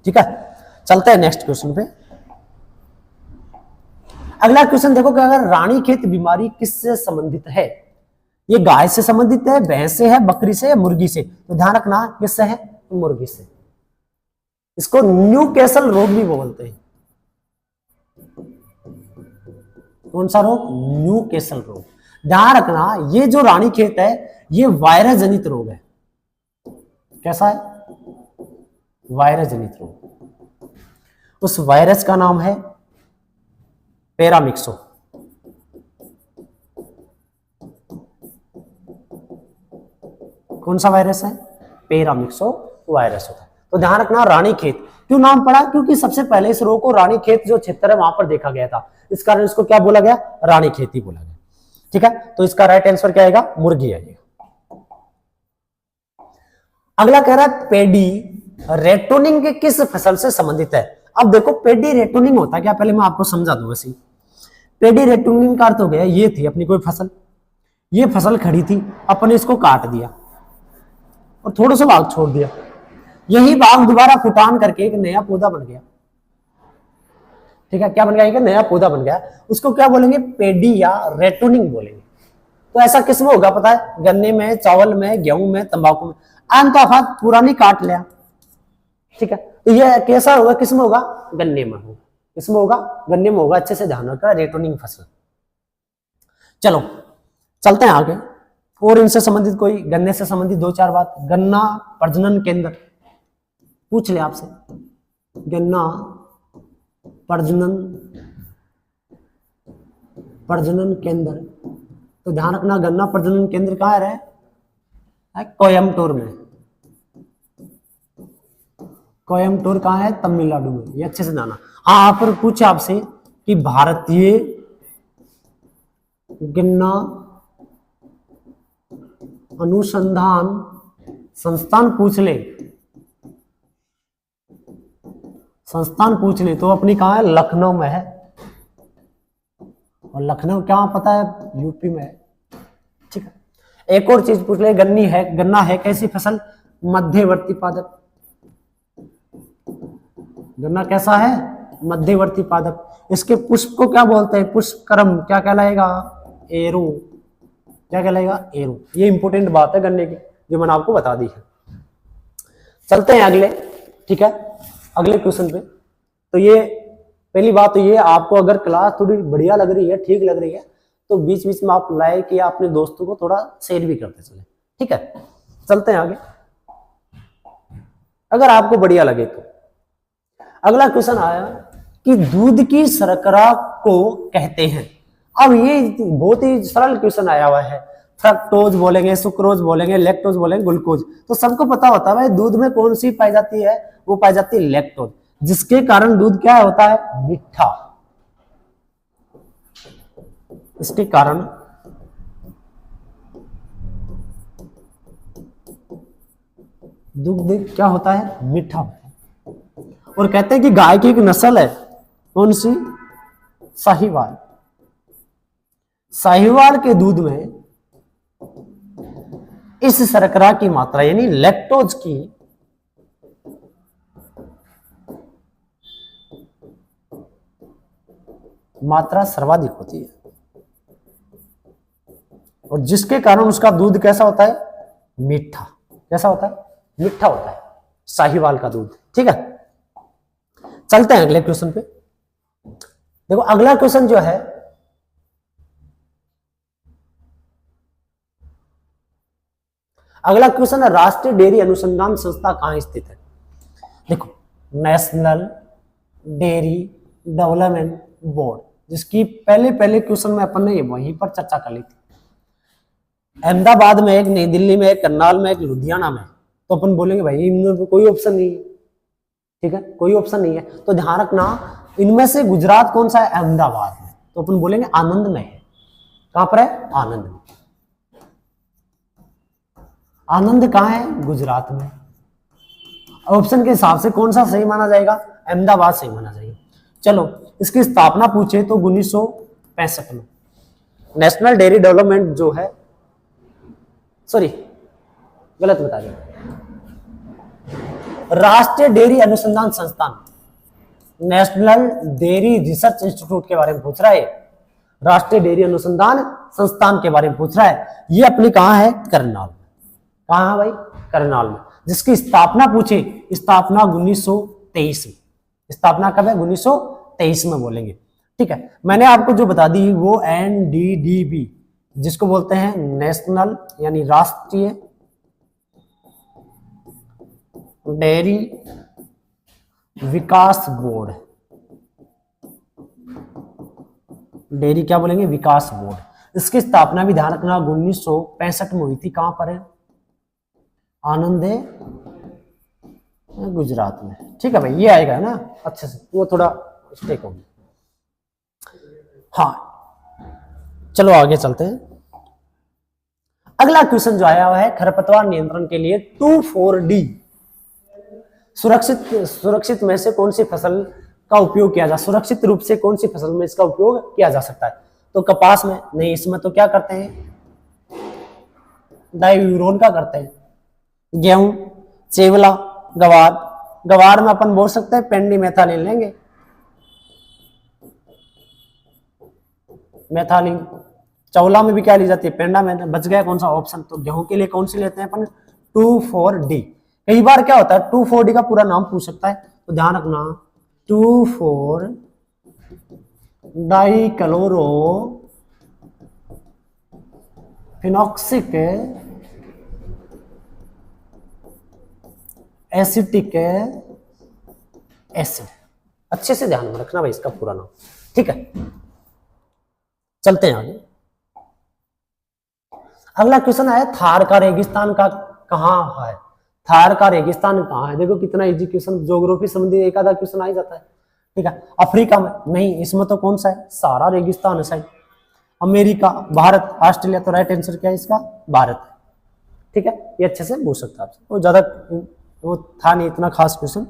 ठीक है, चलते हैं नेक्स्ट क्वेश्चन पे। अगला क्वेश्चन देखो कि अगर रानीखेत बीमारी किससे संबंधित है? ये गाय से संबंधित है, भैंस से है, बकरी से या मुर्गी से? तो ध्यान रखना किससे है? मुर्गी से। इसको न्यूकैसल रोग भी बोलते हैं। कौन सा रोग? न्यूकैसल रोग। ध्यान रखना, ये जो रानीखेत है ये वायरस जनित रोग है। कैसा है? वायरस जनित रोग। उस वायरस का नाम है पैरामिक्सो। कौन सा वायरस है? पैरामिक्सो वायरस होता है। तो ध्यान रखना, रानीखेत क्यों नाम पड़ा? क्योंकि सबसे पहले इस रोग को रानीखेत जो क्षेत्र है वहां पर देखा गया था, इस कारण इसको क्या बोला गया? रानीखेती बोला गया। ठीक है, तो इसका राइट आंसर क्या आएगा? मुर्गी आएगी। अगला कह रहा है पेडी रेटोनिंग के किस फसल से संबंधित है? अब देखो पेडी रेटोनिंग होता है क्या, पहले मैं आपको समझा दूं। वैसे पेडी रेटोनिंग का अर्थ हो गया, ये थी अपनी कोई फसल, ये फसल खड़ी थी, अपन इसको काट दिया और थोड़ा सा भाग छोड़ दिया, यही भाग दोबारा फुटान करके एक नया पौधा बन गया। ठीक है, क्या बन गया? एक नया पौधा बन गया, उसको क्या बोलेंगे? पेडी या रेटोनिंग बोलेंगे। तो ऐसा किसमें होगा पता है? गन्ने में, चावल में, गेहूं में, तंबाकू में। आम तो आप पुरानी काट लिया। ठीक है, तो ये कैसा होगा? किसमें होगा? गन्ने में होगा। किसमें होगा? गन्ने में होगा। अच्छे से ध्यान रखना, रेटोनिंग फसल। चलो चलते हैं आगे, और इनसे संबंधित कोई गन्ने से संबंधित दो चार बात। गन्ना प्रजनन केंद्र पूछ ले आपसे, गन्ना प्रजनन प्रजनन केंद्र। तो ध्यान रखना, गन्ना प्रजनन केंद्र कहाँ है? कोयम्बटूर में। कोयम्बटूर कहाँ है? तमिलनाडु में। ये अच्छे से जाना। हाँ, यहाँ पर पूछे आपसे कि भारतीय गन्ना अनुसंधान संस्थान पूछ ले, संस्थान पूछ ले तो अपनी कहाँ है? लखनऊ में है। और लखनऊ क्या पता है? यूपी में है। ठीक है, एक और चीज पूछ ले, गन्ना है कैसी फसल? मध्यवर्ती पादप। गन्ना कैसा है? मध्यवर्ती पादप। इसके पुष्प को क्या बोलते हैं? पुष्प क्रम क्या कहलाएगा? एरो। क्या कहलाएगा? एरो। ये इंपॉर्टेंट बात है गन्ने की, जो मैंने आपको बता दी है। चलते हैं अगले। ठीक है, अगले क्वेश्चन पे। तो ये पहली बात तो ये, आपको अगर क्लास थोड़ी बढ़िया लग रही है, ठीक लग रही है, तो बीच बीच में आप लाइक या अपने दोस्तों को थोड़ा शेयर भी करते चले। ठीक है, चलते हैं आगे, अगर आपको बढ़िया लगे तो। अगला क्वेश्चन आया कि दूध की शर्करा को कहते हैं। अब ये बहुत ही सरल क्वेश्चन आया हुआ है। फ्रक्टोज बोलेंगे, सुक्रोज बोलेंगे, लैक्टोज बोलेंगे, ग्लूकोज। तो सबको पता होता है भाई दूध में कौन सी पाई जाती है? वो पाई जाती है लैक्टोज, जिसके कारण दूध क्या होता है? मीठा। इसके कारण दूध क्या होता है? मीठा होता है। और कहते हैं कि गाय की एक नस्ल है, कौन सी? साहिवाल। साहिवाल के दूध में इस शर्करा की मात्रा यानी लैक्टोज की मात्रा सर्वाधिक होती है, और जिसके कारण उसका दूध कैसा होता है? मीठा। कैसा होता है? मीठा होता है साहिवाल का दूध। ठीक है, चलते हैं अगले क्वेश्चन पे। देखो अगला क्वेश्चन जो है, अगला क्वेश्चन है राष्ट्रीय डेयरी अनुसंधान संस्था कहां स्थित है? देखो, नेशनल डेयरी डेवलपमेंट बोर्ड, जिसकी पहले पहले क्वेश्चन में अपन ने वहीं पर चर्चा कर ली थी। अहमदाबाद में एक, नई दिल्ली में एक, करनाल में एक, लुधियाना में, तो अपन बोलेंगे भाई इनमें तो कोई ऑप्शन नहीं है, ठीक है, कोई ऑप्शन नहीं है। तो ध्यान रखना इनमें से गुजरात कौन सा है, अहमदाबाद में, तो अपन बोलेंगे आनंद में है। कहां पर है, आनंद में। आनंद कहां है, गुजरात में। ऑप्शन के हिसाब से कौन सा सही माना जाएगा, अहमदाबाद सही माना जाएगा। चलो इसकी स्थापना पूछे तो 1965 में। नेशनल डेयरी डेवलपमेंट जो है, सॉरी गलत बता दिया, राष्ट्रीय डेयरी अनुसंधान संस्थान, नेशनल डेयरी रिसर्च इंस्टीट्यूट के बारे में पूछ रहा है, राष्ट्रीय डेयरी अनुसंधान संस्थान के बारे में पूछ रहा है। ये अपनी कहां है, करनाल में। कहां है भाई, करनाल में। जिसकी स्थापना पूछे, स्थापना 1923 में। स्थापना कब है, 1923 में बोलेंगे, ठीक है। मैंने आपको जो बता दी वो NDDB, जिसको बोलते हैं नेशनल यानी राष्ट्रीय डेयरी विकास बोर्ड, डेयरी क्या बोलेंगे, विकास बोर्ड। इसकी स्थापना भी ध्यान रखना 1965 में हुई थी। कहां पर है, आनंद है, गुजरात में, ठीक है भाई, ये आएगा ना अच्छे से, वो थोड़ा मिस्टेक होगी। हाँ चलो आगे चलते हैं। अगला क्वेश्चन जो आया हुआ है, खरपतवार नियंत्रण के लिए 2,4-D सुरक्षित में से कौन सी फसल का उपयोग किया जा, सुरक्षित रूप से कौन सी फसल में इसका उपयोग किया जा सकता है। तो कपास में नहीं, इसमें तो क्या करते हैं, डाईयूरोन का करते हैं। गेहूं, चेवला, गवार, गवार में अपन बोल सकते हैं पेंडिमेथालिन लेंगे, मेथालिन। चौला में भी क्या ली जाती है, पेंडा में। बच गया कौन सा ऑप्शन, तो गेहूं के लिए कौन सी लेते हैं अपन, 2,4-D। कई बार क्या होता है 2,4-D का पूरा नाम पूछ सकता है, तो ध्यान रखना 2,4-डाइक्लोरो फिनॉक्सिक एसिटिक एसिड। अच्छे से ध्यान में रखना भाई इसका पूरा नाम, ठीक है। चलते हैं आगे। अगला क्वेश्चन है, थार का रेगिस्तान का कहां है, थार का रेगिस्तान कहां है। देखो कितना इजी क्वेश्चन, ज्योग्राफी संबंधी एक आधा क्वेश्चन आ ही जाता है, ठीक है। अफ्रीका में नहीं, इसमें तो कौन सा है, सारा रेगिस्तान है शायद। अमेरिका, भारत, ऑस्ट्रेलिया, तो राइट आंसर क्या है इसका, भारत है, ठीक है। ये अच्छे से पूछ सकता है आपसे, वो ज्यादा वो था नहीं इतना खास क्वेश्चन।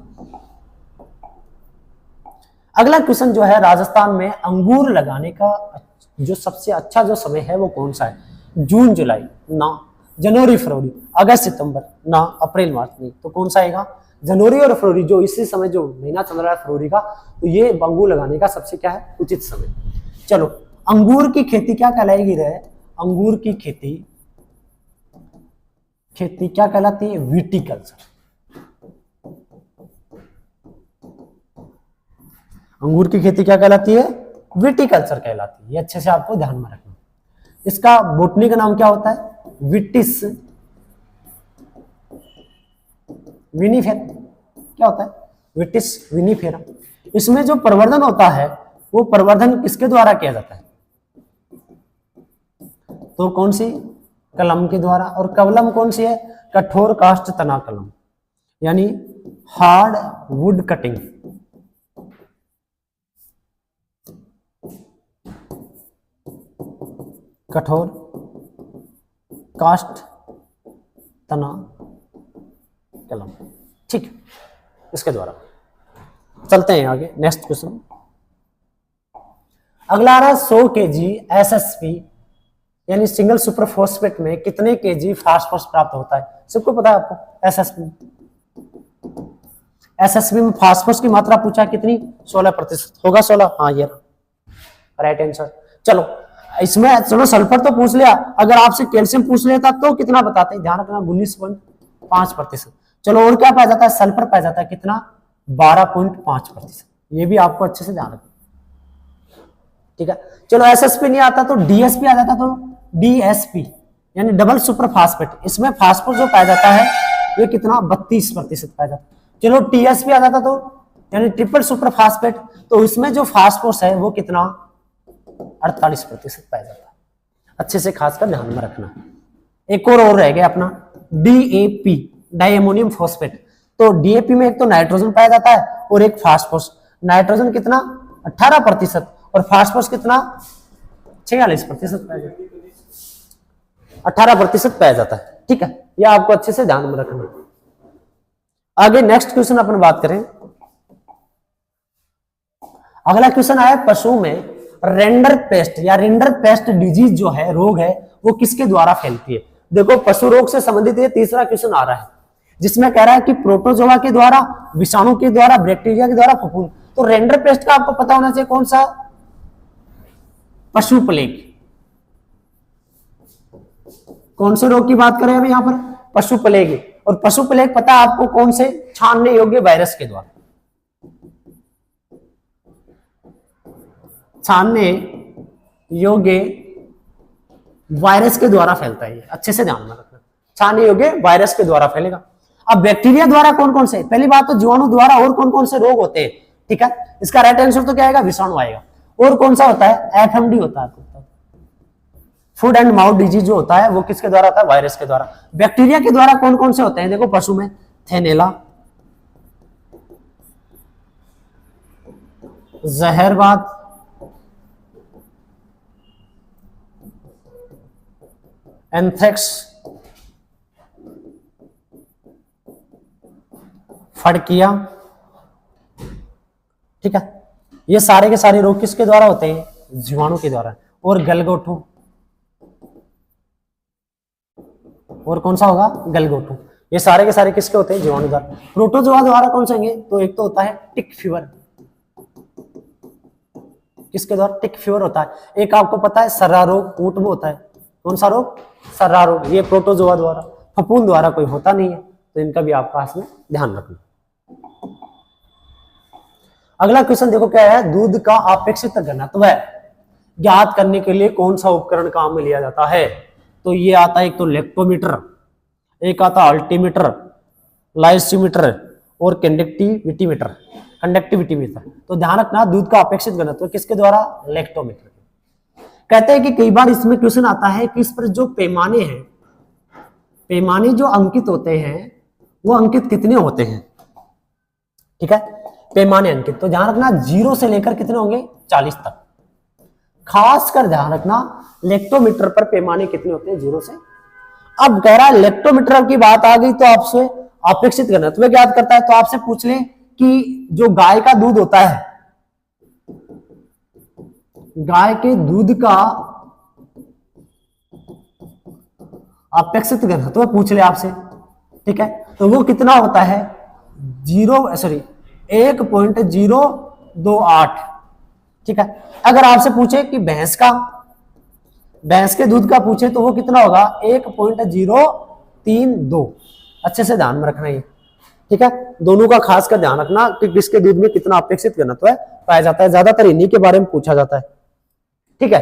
अगला क्वेश्चन जो है, राजस्थान में अंगूर लगाने का जो सबसे अच्छा जो समय है वो कौन सा है, जून जुलाई ना, जनवरी फरवरी, अगस्त सितंबर ना, अप्रैल मार्च नहीं, तो कौन सा आएगा, जनवरी और फरवरी। जो इसी समय जो महीना चल रहा है फरवरी का, तो ये अंगूर लगाने का सबसे क्या है, उचित समय। चलो अंगूर की खेती क्या कहलाएगी रे, अंगूर की खेती क्या कहलाती है, विटिकल्चर। अंगूर की खेती क्या कहलाती है, विटिकल्चर कहलाती है। ये अच्छे से आपको ध्यान में रखना। इसका बोटनी का नाम क्या होता है, विटिस विनिफेरा। क्या होता है, विटिस विनिफेरा। इसमें जो प्रवर्धन होता है वो प्रवर्धन किसके द्वारा किया जाता है, तो कौन सी, कलम के द्वारा। और कलम कौन सी है, कठोर काष्ठ तना कलम, यानी हार्ड वुड कटिंग। कठोर काष्ठ तना कलम, ठीक है, इसके द्वारा। चलते हैं आगे, नेक्स्ट क्वेश्चन। अगला आ रहा है 100 kg SSP यानी सिंगल सुपर फॉस्फेट में कितने kg फास्फोरस प्राप्त होता है। सबको पता है आपको एसएसपी में फास्फोरस की मात्रा पूछा कितनी, 16% होगा, 16, हाँ ये राइट आंसर। चलो इसमें चलो सल्फर तो पूछ लिया, अगर आपसे कैल्शियम पूछ लेता तो कितना बताते हैं, ध्यान रखना 19.5%। चलो और क्या पाया जाता है, सल्फर पाया जाता है कितना, 12.5%। ये भी आपको अच्छे से ध्यान रखना, ठीक है। चलो एसएसपी नहीं आता तो डीएसपी आ जाता, तो डीएसपी यानी डबल सुपर फास्फेट, इसमें फास्फोरस जो पाया जाता है ये कितना 32% पाया जाता है। चलो टीएसपी आ जाता तो यानी ट्रिपल सुपर फास्फेट, तो इसमें जो फास्फोरस है वो कितना 48% पाया जाता है। अच्छे से खासकर ध्यान में रखना। एक और रह गया अपना DAP, डाई अमोनियम फॉस्फेट। तो DAP में एक तो नाइट्रोजन पाया जाता है और एक फास्फोरस। नाइट्रोजन कितना 18% और फास्फोरस कितना 46% पाया जाता है, 18% पाया जाता है। ठीक है, यह आपको अच्छे से ध्यान में रखना। आगे नेक्स्ट क्वेश्चन अपन बात करें। अगला क्वेश्चन आया पशु में रेंडर पेस्ट या रेंडर पेस्ट डिजीज जो है, रोग है, वो किसके द्वारा फैलती है। देखो पशु रोग से संबंधित ये तीसरा क्वेश्चन आ रहा है, जिसमें कह रहा है कि प्रोटोजोआ के द्वारा, विषाणु के द्वारा, बैक्टीरिया के द्वारा, फफूंद। तो रेंडर पेस्ट का आपको पता होना चाहिए कौन सा, पशु प्लेग। कौन से रोग की बात करें अभी यहां पर, पशु प्लेग। और पशु प्लेग पता है आपको कौन से, छानने योग्य वायरस के द्वारा, छानने योग्य वायरस के द्वारा फैलता है। अच्छे से ध्यान में रखना, छानने योग्य वायरस के द्वारा फैलेगा। अब बैक्टीरिया द्वारा कौन कौन से, पहली बात तो जीवाणु द्वारा और कौन कौन से रोग होते हैं। ठीक है, इसका राइट आंसर तो क्या आएगा, विषाणु आएगा। और कौन सा होता है, FMD होता है, फूड एंड माउथ डिजीज जो होता है वो किसके द्वारा होता है, वायरस के द्वारा। बैक्टीरिया के द्वारा कौन कौन से होते हैं, देखो पशु में थेनेला, जहरवाद, एंथ्रेक्स, फड़किया। ठीक है, ये सारे के सारे रोग किसके द्वारा होते हैं, जीवाणु के द्वारा। और गलगोटू, और कौन सा होगा, गलगोटू। ये सारे के सारे किसके होते हैं, जीवाणु द्वारा। प्रोटोजोआ द्वारा कौन से होंगे, तो एक तो होता है टिक फीवर, किसके द्वारा, टिक फीवर होता है। एक आपको पता है सर्रा रोग, ऊंट में होता है, कौन सा रोग, सर्रा रोग। ये प्रोटोजोआ द्वारा, फफूंद द्वारा कोई होता नहीं है, तो इनका भी आपका इसमें ध्यान रखना। अगला क्वेश्चन देखो क्या है, दूध का अपेक्षित घनत्व ज्ञात करने के लिए कौन सा उपकरण काम में लिया जाता है। तो ये आता है एक तो लेक्टोमीटर, एक आता अल्टीमीटर, लाइसिमीटर और कंडक्टिविटी मीटर, कंडक्टिविटी मीटर। तो ध्यान रखना, दूध का अपेक्षित घनत्व किसके द्वारा, लेक्टोमीटर। कहते हैं कि कई बार इसमें क्वेश्चन आता है कि इस पर जो पैमाने हैं, पैमाने जो अंकित होते हैं वो अंकित कितने होते हैं। ठीक है, पैमाने अंकित, तो ध्यान रखना 0 से लेकर कितने होंगे, 40 तक। खासकर ध्यान रखना लेक्टोमीटर पर पैमाने कितने होते हैं, 0 से। अब कह रहा है लेक्टोमीटर की बात आ गई तो आपसे अपेक्षित घनत्व ज्ञात करता है, तो आपसे पूछ ले कि जो गाय का दूध होता है, गाय के दूध का अपेक्षित घनत्व पूछ ले आपसे। ठीक है, तो वो कितना होता है, 1.028। ठीक है, अगर आपसे पूछे कि भैंस के दूध का पूछे तो वो कितना होगा, 1.032। अच्छे से ध्यान में रखना ये। ठीक है, दोनों का खास कर ध्यान रखना कि किसके दूध में कितना अपेक्षित घनत्व पाया जाता है, ज्यादातर इन्हीं के बारे में पूछा जाता है। ठीक है,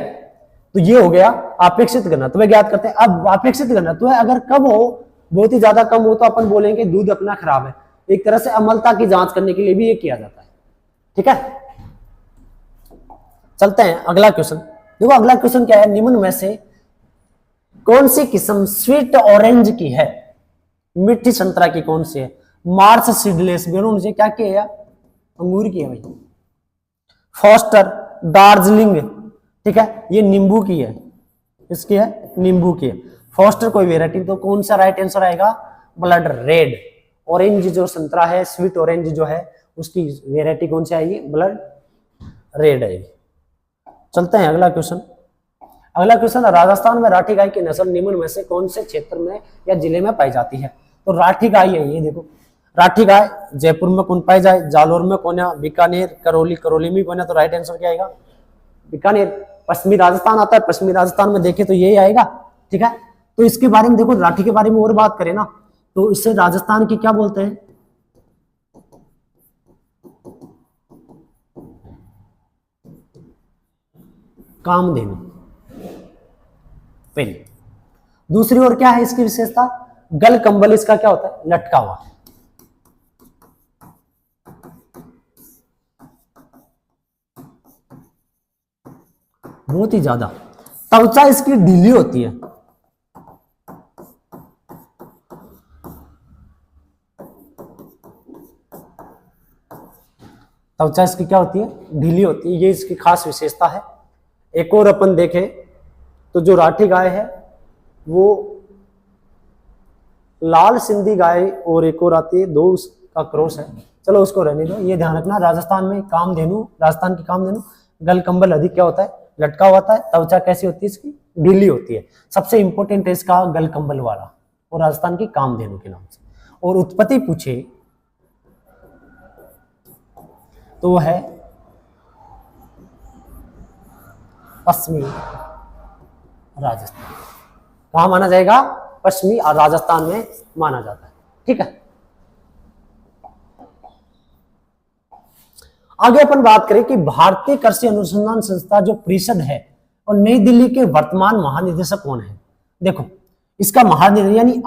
तो ये हो गया अपेक्षित घनत्व ज्ञात करते हैं। अब अपेक्षित घनत्व अगर कम हो, बहुत ही ज्यादा कम हो, तो अपन बोलेंगे दूध अपना खराब है। एक तरह से अम्लता की जांच करने के लिए भी ये किया जाता है। ठीक है, चलते हैं अगला क्वेश्चन। देखो अगला क्वेश्चन क्या है, निम्न में से कौन सी किस्म स्वीट ऑरेंज की है, मीठी संतरा की कौन सी है। मार्स सीडलेस बेरोन से क्या किया, अंगूर की है भाई। फॉस्टर, दार्जिलिंग, ठीक है, ये नींबू की है, इसकी है नींबू की है। फॉस्टर कोई वेराइटी, तो कौन सा राइट आंसर आएगा, ब्लड रेड। ऑरेंज जो संतरा है, स्वीट ऑरेंज जो है, उसकी वेराइटी कौन सी आएगी, ब्लड रेड आएगी। चलते हैं अगला क्वेश्चन। अगला क्वेश्चन, राजस्थान में राठी गाय की नस्ल निम्न में से कौन से क्षेत्र में या जिले में पाई जाती है। तो राठी गाय है ये, देखो राठी गाय जयपुर में कौन पाई जाए, जालोर में कौन है, बीकानेर, करौली में कौन है। तो राइट आंसर क्या आएगा, बीकानेर। पश्चिमी राजस्थान आता है, पश्चिमी राजस्थान में देखे तो यही आएगा। ठीक है, तो इसके बारे में देखो, राठी के बारे में और बात करें ना, तो इससे राजस्थान की क्या बोलते हैं, कामधेनु पहले। दूसरी ओर क्या है इसकी विशेषता, गल कंबल इसका क्या होता है, लटका हुआ। बहुत ही ज्यादा। त्वचा इसकी ढीली होती है, त्वचा इसकी क्या होती है, ढीली होती है, ये इसकी खास विशेषता है। एक और अपन देखें तो जो राठी गाय है वो लाल सिंधी गाय और एक और आती है, दो का क्रॉस है, चलो उसको रहने दो। ये ध्यान रखना, राजस्थान में कामधेनु, राजस्थान की कामधेनु गल कंबल अधिक क्या होता है, लटका होता है, त्वचा कैसी होती है इसकी, ढीली होती है। सबसे इंपॉर्टेंट है इसका गल कंबल वाला, और राजस्थान की कामधेनु के नाम से। और उत्पत्ति पूछे तो वो है पश्चिमी राजस्थान। कहां माना जाएगा, पश्चिमी राजस्थान में माना जाता है। ठीक है, आगे अपन बात करें कि भारतीय कृषि अनुसंधान संस्था जो परिषद है और नई दिल्ली के वर्तमान महानिदेशक कौन है। देखो इसका महानिदेशक यानी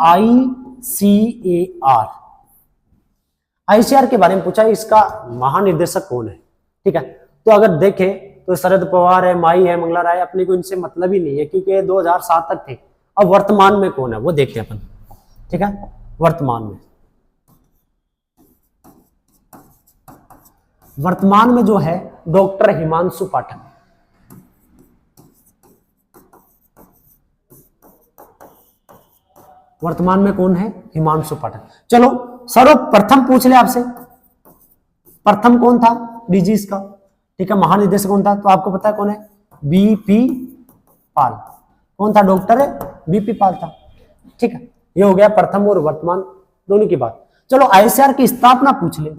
आईसीआर के बारे में पूछा है, इसका महानिदेशक कौन है। ठीक है, तो अगर देखें तो शरद पवार है, माई है, मंगला राय, अपने को इनसे मतलब ही नहीं है क्योंकि ये 2007 तक थे। अब वर्तमान में कौन है वो देखते हैं अपन। ठीक है, वर्तमान में जो है डॉक्टर हिमांशु पाठक। वर्तमान में कौन है, हिमांशु पाठक। चलो सर्वप्रथम पूछ ले आपसे, प्रथम कौन था डीजीज का। ठीक है, महानिदेशक कौन था, तो आपको पता है कौन है, बीपी पाल। कौन था, डॉक्टर बीपी पाल था। ठीक है, ये हो गया प्रथम और वर्तमान दोनों की बात। चलो आईसीआर की स्थापना पूछ ले।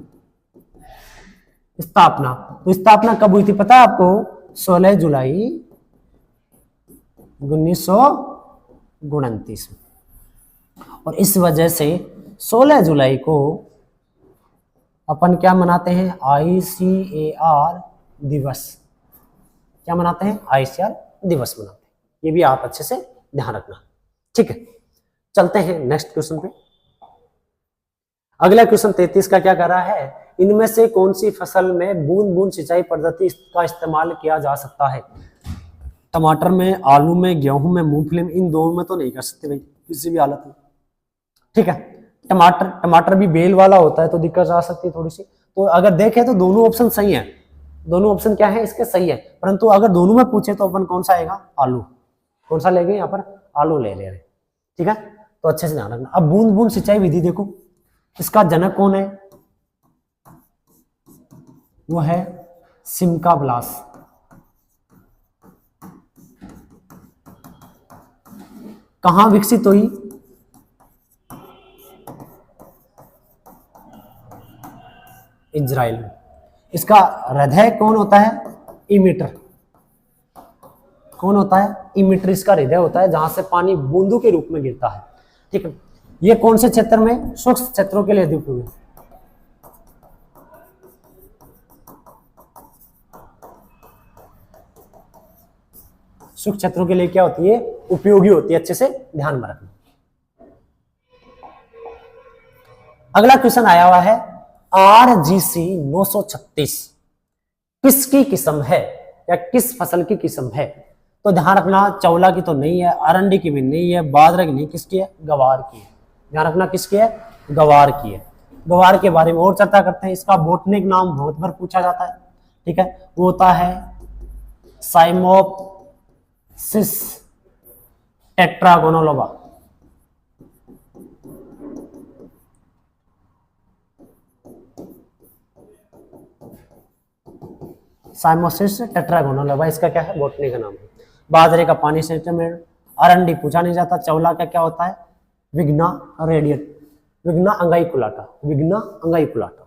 स्थापना, तो स्थापना कब हुई थी पता है आपको, 16 जुलाई 1929 में। और इस वजह से 16 जुलाई को अपन क्या मनाते हैं, आईसीएआर दिवस। क्या मनाते हैं, आईसीआर दिवस मनाते हैं। ये भी आप अच्छे से ध्यान रखना। ठीक है, चलते हैं नेक्स्ट क्वेश्चन पे। अगला क्वेश्चन 33 का क्या कर रहा है, इनमें से कौन सी फसल में बूंद बूंद सिंचाई पद्धति का इस्तेमाल किया जा सकता है। टमाटर में, आलू में, गेहूं में, मूंगफली में, इन दोनों में तो नहीं कर सकते भाई किसी भी हालत में। ठीक है, टमाटर भी बेल वाला होता है तो दिक्कत आ सकती है थोड़ी सी। तो अगर देखें तो दोनों ऑप्शन सही है, दोनों ऑप्शन क्या है इसके सही है, परंतु अगर दोनों में पूछे तो अपन कौन सा आएगा, आलू। कौन सा लेंगे यहाँ पर, आलू ले रहे। ठीक है, तो अच्छे से ध्यान रखना। अब बूंद बूंद सिंचाई विधि देखो, इसका जनक कौन है, वो है सिमका ब्लास। कहां विकसित हुई, इजराइल में। इसका हृदय कौन होता है, इमीटर। कौन होता है, इमीटर इसका हृदय होता है, जहां से पानी बूंदों के रूप में गिरता है। ठीक है, ये कौन से क्षेत्र में, शुष्क क्षेत्रों के लिए उपयोगी है। शुष्क क्षेत्रों के लिए क्या होती है, उपयोगी होती है, अच्छे से ध्यान में रखना। अगला क्वेश्चन आया हुआ है, RGC 936 किसकी किस्म है या किस फसल की किस्म है। तो ध्यान रखना, चौला की तो नहीं है, अरंडी की भी नहीं है, बाजरा की नहीं, किसकी है, गवार की है। ध्यान रखना किसकी है, गवार की है। गवार के बारे में और चर्चा करते हैं। इसका बोटनिक नाम बहुत बार पूछा जाता है। ठीक है, वो होता है साइमोप्सिस टेट्रागोनोलोबा। साइमोप्सिस टेट्रागोनोलोबा इसका क्या है, बोटनी का नाम है। बाजरे का पानी सेंटीमीटर, अरंडी पूछा नहीं जाता। चौला का क्या होता है, विग्ना रेडिएट, विग्ना अंगाइकुलाटा, विग्ना अंगाइकुलाटा।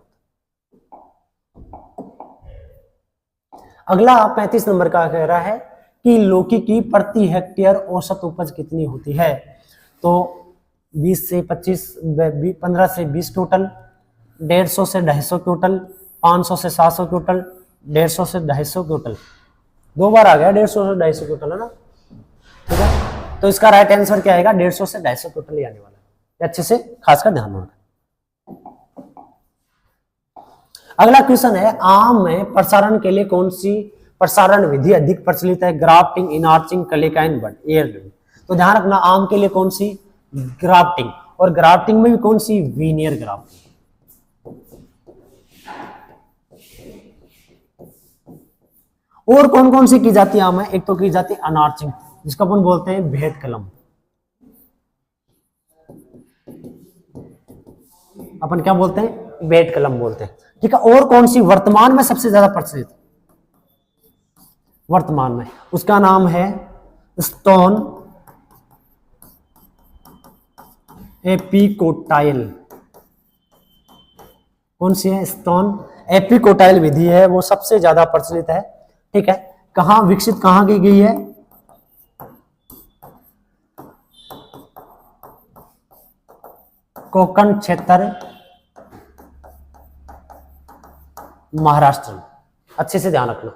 अगला 35 नंबर का कह रहा है कि लौकी की प्रति हेक्टेयर औसत उपज कितनी होती है। तो 20 से 25, 15 से 20 क्विंटल, 150 से 250 क्विंटल, 500 से 700 क्विंटल, 150 से 250 क्विंटल। दो बार आ गया 150 से 250 क्विंटल, है ना। ठीक है, तो इसका राइट आंसर क्या आएगा, 150 से 250 क्विंटल ही आने वाला है। अच्छे से खासकर ध्यान रखना। अगला क्वेश्चन है, आम में प्रसारण के लिए कौन सी प्रसारण विधि अधिक प्रचलित है? ग्राफ्टिंग, इनार्चिंग, कलेकाइन, बड, एयर ड्रिल। तो ध्यान रखना आम के लिए कौन सी? ग्राफ्टिंग। और ग्राफ्टिंग में भी कौन सी? Veneer grafting. और कौन कौन सी की जाती है आम में? एक तो की जाती है अनार्चिंग, जिसको अपन बोलते हैं भेद कलम, अपन क्या बोलते हैं? भेद कलम बोलते हैं। ठीक है। और कौन सी वर्तमान में सबसे ज्यादा प्रचलित? वर्तमान में उसका नाम है स्टोन एपिकोटाइल। कौन सी है? स्टोन एपिकोटाइल विधि है, वो सबसे ज्यादा प्रचलित है। ठीक है। कहां विकसित, कहां की गई है? कोकण क्षेत्र, महाराष्ट्र। अच्छे से ध्यान रखना।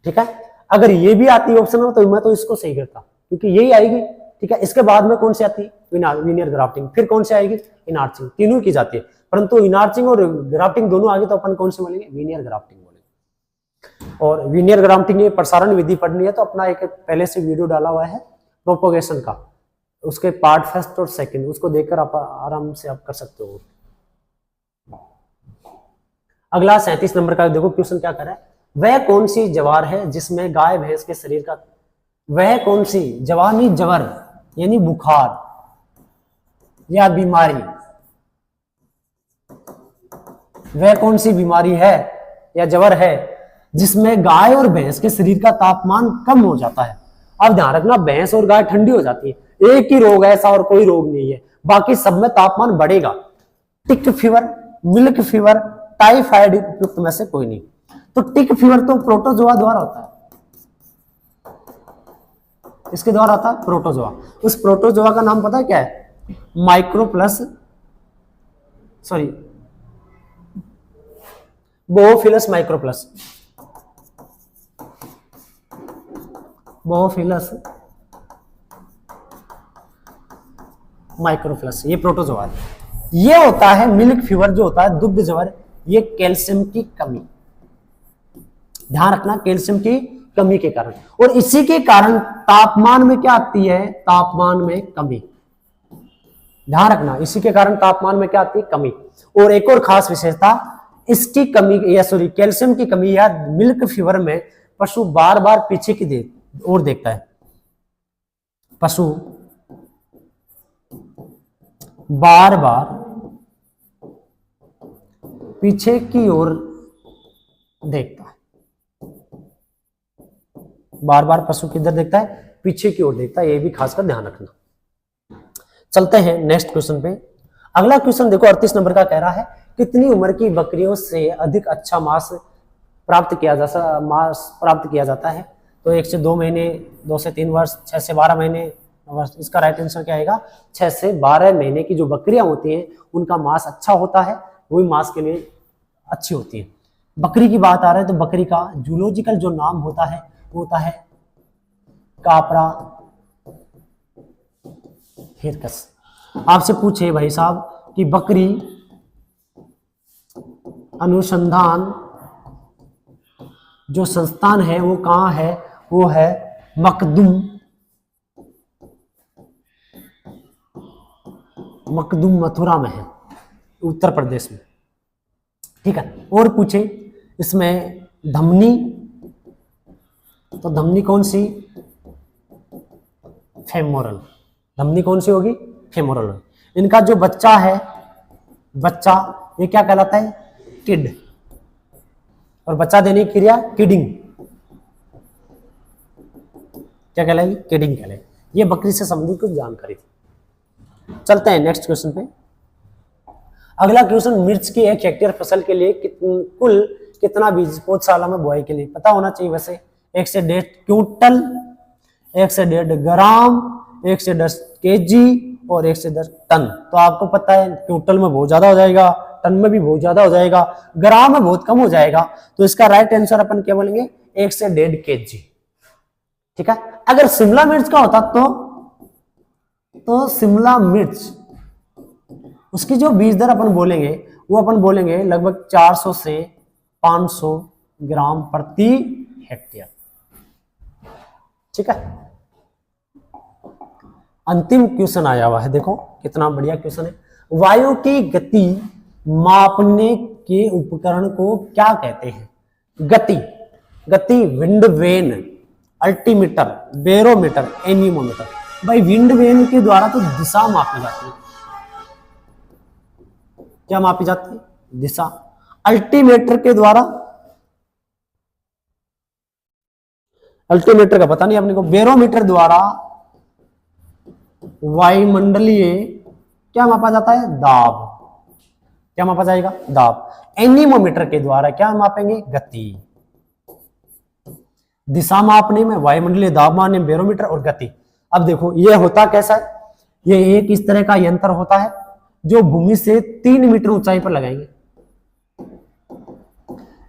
ठीक है। अगर ये भी आती है ऑप्शन में तो मैं तो इसको सही करता, क्योंकि यही आएगी। ठीक है। इसके बाद में कौन सी आती है? Veneer grafting. फिर कौन सी आएगी? इनार्चिंग। तीनों की जाती है, परंतु इनार्चिंग और ग्राफ्टिंग दोनों आगे तो अपन कौन से बोलेंगे? वीनियर ग्राफ्टिंग बोलेंगे। और वीनियर ग्राफ्टिंग में प्रसारण विधि पढ़नी है तो अपना एक पहले से वीडियो डाला हुआ है प्रोपोगेशन का, उसके पार्ट फर्स्ट और सेकंड, उसको देखकर आप आराम से आप कर सकते हो। अगला 37 नंबर का देखो क्वेश्चन क्या कर रहा है? वह कौन सी जवार है जिसमें गाय भैंस के शरीर का, वह कौन सी जवार नहीं जवर यानी बुखार या बीमारी, वह कौन सी बीमारी है या जवर है जिसमें गाय और भैंस के शरीर का तापमान कम हो जाता है? अब ध्यान रखना, भैंस और गाय ठंडी हो जाती है, एक ही रोग है ऐसा और कोई रोग नहीं है, बाकी सब में तापमान बढ़ेगा। टिक फीवर, मिल्क फीवर, टाइफाइड उपयुक्त में से कोई नहीं। तो टिक फीवर तो प्रोटोजोआ द्वारा होता है, इसके द्वारा आता है प्रोटोजोआ। उस प्रोटोजोआ का नाम पता है क्या है? माइक्रोप्लस सॉरी बोफिलस माइक्रोप्लस, बोफिलस माइक्रोप्लस, ये प्रोटोजोआ है। ये होता है मिल्क फीवर, जो होता है दुग्ध ज्वर, ये कैल्शियम की कमी, ध्यान रखना, कैल्शियम की कमी के कारण, और इसी के कारण तापमान में क्या आती है? तापमान में कमी। ध्यान रखना, इसी के कारण तापमान में क्या आती है? कमी। और एक और खास विशेषता, इसकी कमी या सॉरी कैल्शियम की कमी या मिल्क फीवर में पशु बार बार पीछे की ओर देखता है, पशु बार बार पीछे की ओर देखता है, बार बार पशु किधर देखता है? पीछे की ओर देखता है, ये भी खासकर ध्यान रखना। चलते हैं नेक्स्ट क्वेश्चन पे। अगला क्वेश्चन देखो 38 नंबर का कह रहा है, कितनी उम्र की बकरियों से अधिक अच्छा मांस प्राप्त किया जाता है? तो 1 से 2 महीने, 2 से 3 वर्ष, 6 से 12 महीने वर्ष। इसका राइट आंसर क्या आएगा? 6 से 12 महीने की जो बकरियां होती हैं उनका मांस अच्छा होता है, वही मांस के लिए अच्छी होती है। बकरी की बात आ रही है तो बकरी का जूलॉजिकल जो नाम होता है वो होता है कापरा हिरकस। आपसे पूछे भाई साहब कि बकरी अनुसंधान जो संस्थान है वो कहाँ है? वो है मखदूम मथुरा में है, उत्तर प्रदेश में। ठीक है। और पूछे इसमें धमनी, तो धमनी कौन सी? फेमोरल। धमनी कौन सी होगी? फेमोरल। इनका जो बच्चा है, बच्चा ये क्या कहलाता है? किड। और बच्चा देने की क्रिया किडिंग, क्या कहलाएगी? किडिंग कहलाएगी। ये बकरी से संबंधित कुछ जानकारी थी। चलते हैं नेक्स्ट क्वेश्चन पे। अगला क्वेश्चन, मिर्च की 1 हेक्टेयर फसल के लिए कुल कितना बीज पौधशाला में बुआई के लिए पता होना चाहिए? वैसे 1 से 1.5 क्विंटल, 1 से 1.5 ग्राम, 1 से 10 केजी और 1 से 10 टन। तो आपको पता है क्विंटल में बहुत ज्यादा हो जाएगा, टन में भी बहुत ज्यादा हो जाएगा, ग्राम में बहुत कम हो जाएगा। तो इसका राइट आंसर अपन क्या बोलेंगे? 1 से 1.5 केजी। ठीक है। अगर शिमला मिर्च का होता तो शिमला मिर्च, उसकी जो बीज दर अपन बोलेंगे वो अपन बोलेंगे लगभग 400 से 500 ग्राम प्रति हेक्टेयर। ठीक है। अंतिम क्वेश्चन आया हुआ है, देखो कितना बढ़िया क्वेश्चन है। वायु की गति मापने के उपकरण को क्या कहते हैं? गति wind vane, altimeter, barometer, anemometer. भाई विंड वेन के द्वारा तो दिशा मापी जाती है। क्या मापी जाती है? दिशा। अल्टीमीटर के द्वारा, अल्टीमीटर का पता नहीं अपने को। बैरोमीटर द्वारा वायुमंडलीय क्या मापा जाता है? दाब। क्या मापा जाएगा? दाब। एनीमोमीटर के द्वारा क्या मापेंगे? गति। दिशा मापने में वायुमंडलीय दाब मापने में बैरोमीटर और गति। अब देखो ये होता कैसा है, ये एक इस तरह का यंत्र होता है जो भूमि से 3 मीटर ऊंचाई पर लगाएंगे।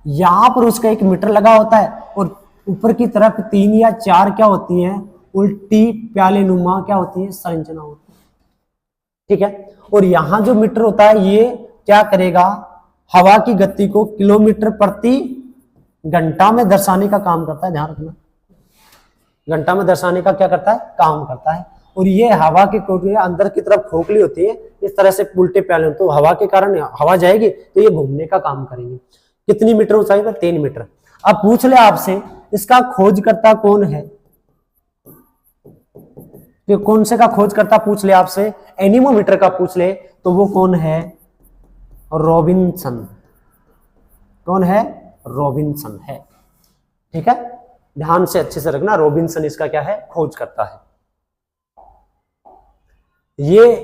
यहां पर उसका 1 मीटर लगा होता है और ऊपर की तरफ 3 या 4 क्या होती हैं? उल्टी प्याले नुमा क्या होती है? संरचना होती है। ठीक है। और यहां जो मीटर होता है ये क्या करेगा? हवा की गति को किलोमीटर प्रति घंटा में दर्शाने का काम करता है। ध्यान रखना, घंटा में दर्शाने का क्या करता है? काम करता है। और ये हवा की कोटली अंदर की तरफ खोखली होती है, इस तरह से उल्टे प्याले, तो हवा के कारण हवा जाएगी तो ये घूमने का काम करेंगे। कितनी मीटर ऊंचाई पर? 3 मीटर। अब पूछ ले आपसे इसका खोजकर्ता कौन है? तो कौन से का खोजकर्ता पूछ ले आपसे, एनीमोमीटर का पूछ ले तो वो कौन है? रॉबिन्सन। कौन है? रॉबिन्सन है। ठीक है, ध्यान से अच्छे से रखना, रॉबिन्सन इसका क्या है? खोज करता है। ये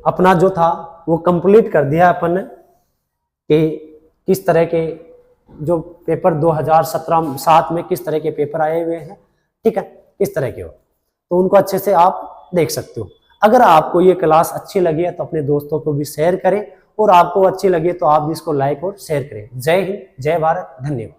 अपना जो था वो कंप्लीट कर दिया अपन कि किस तरह के जो पेपर 2017 में किस तरह के पेपर आए हुए हैं। ठीक है, किस तरह के हो तो उनको अच्छे से आप देख सकते हो। अगर आपको ये क्लास अच्छी लगी है तो अपने दोस्तों को भी शेयर करें, और आपको अच्छी लगी तो आप भी इसको लाइक और शेयर करें। जय हिंद, जय भारत, धन्यवाद।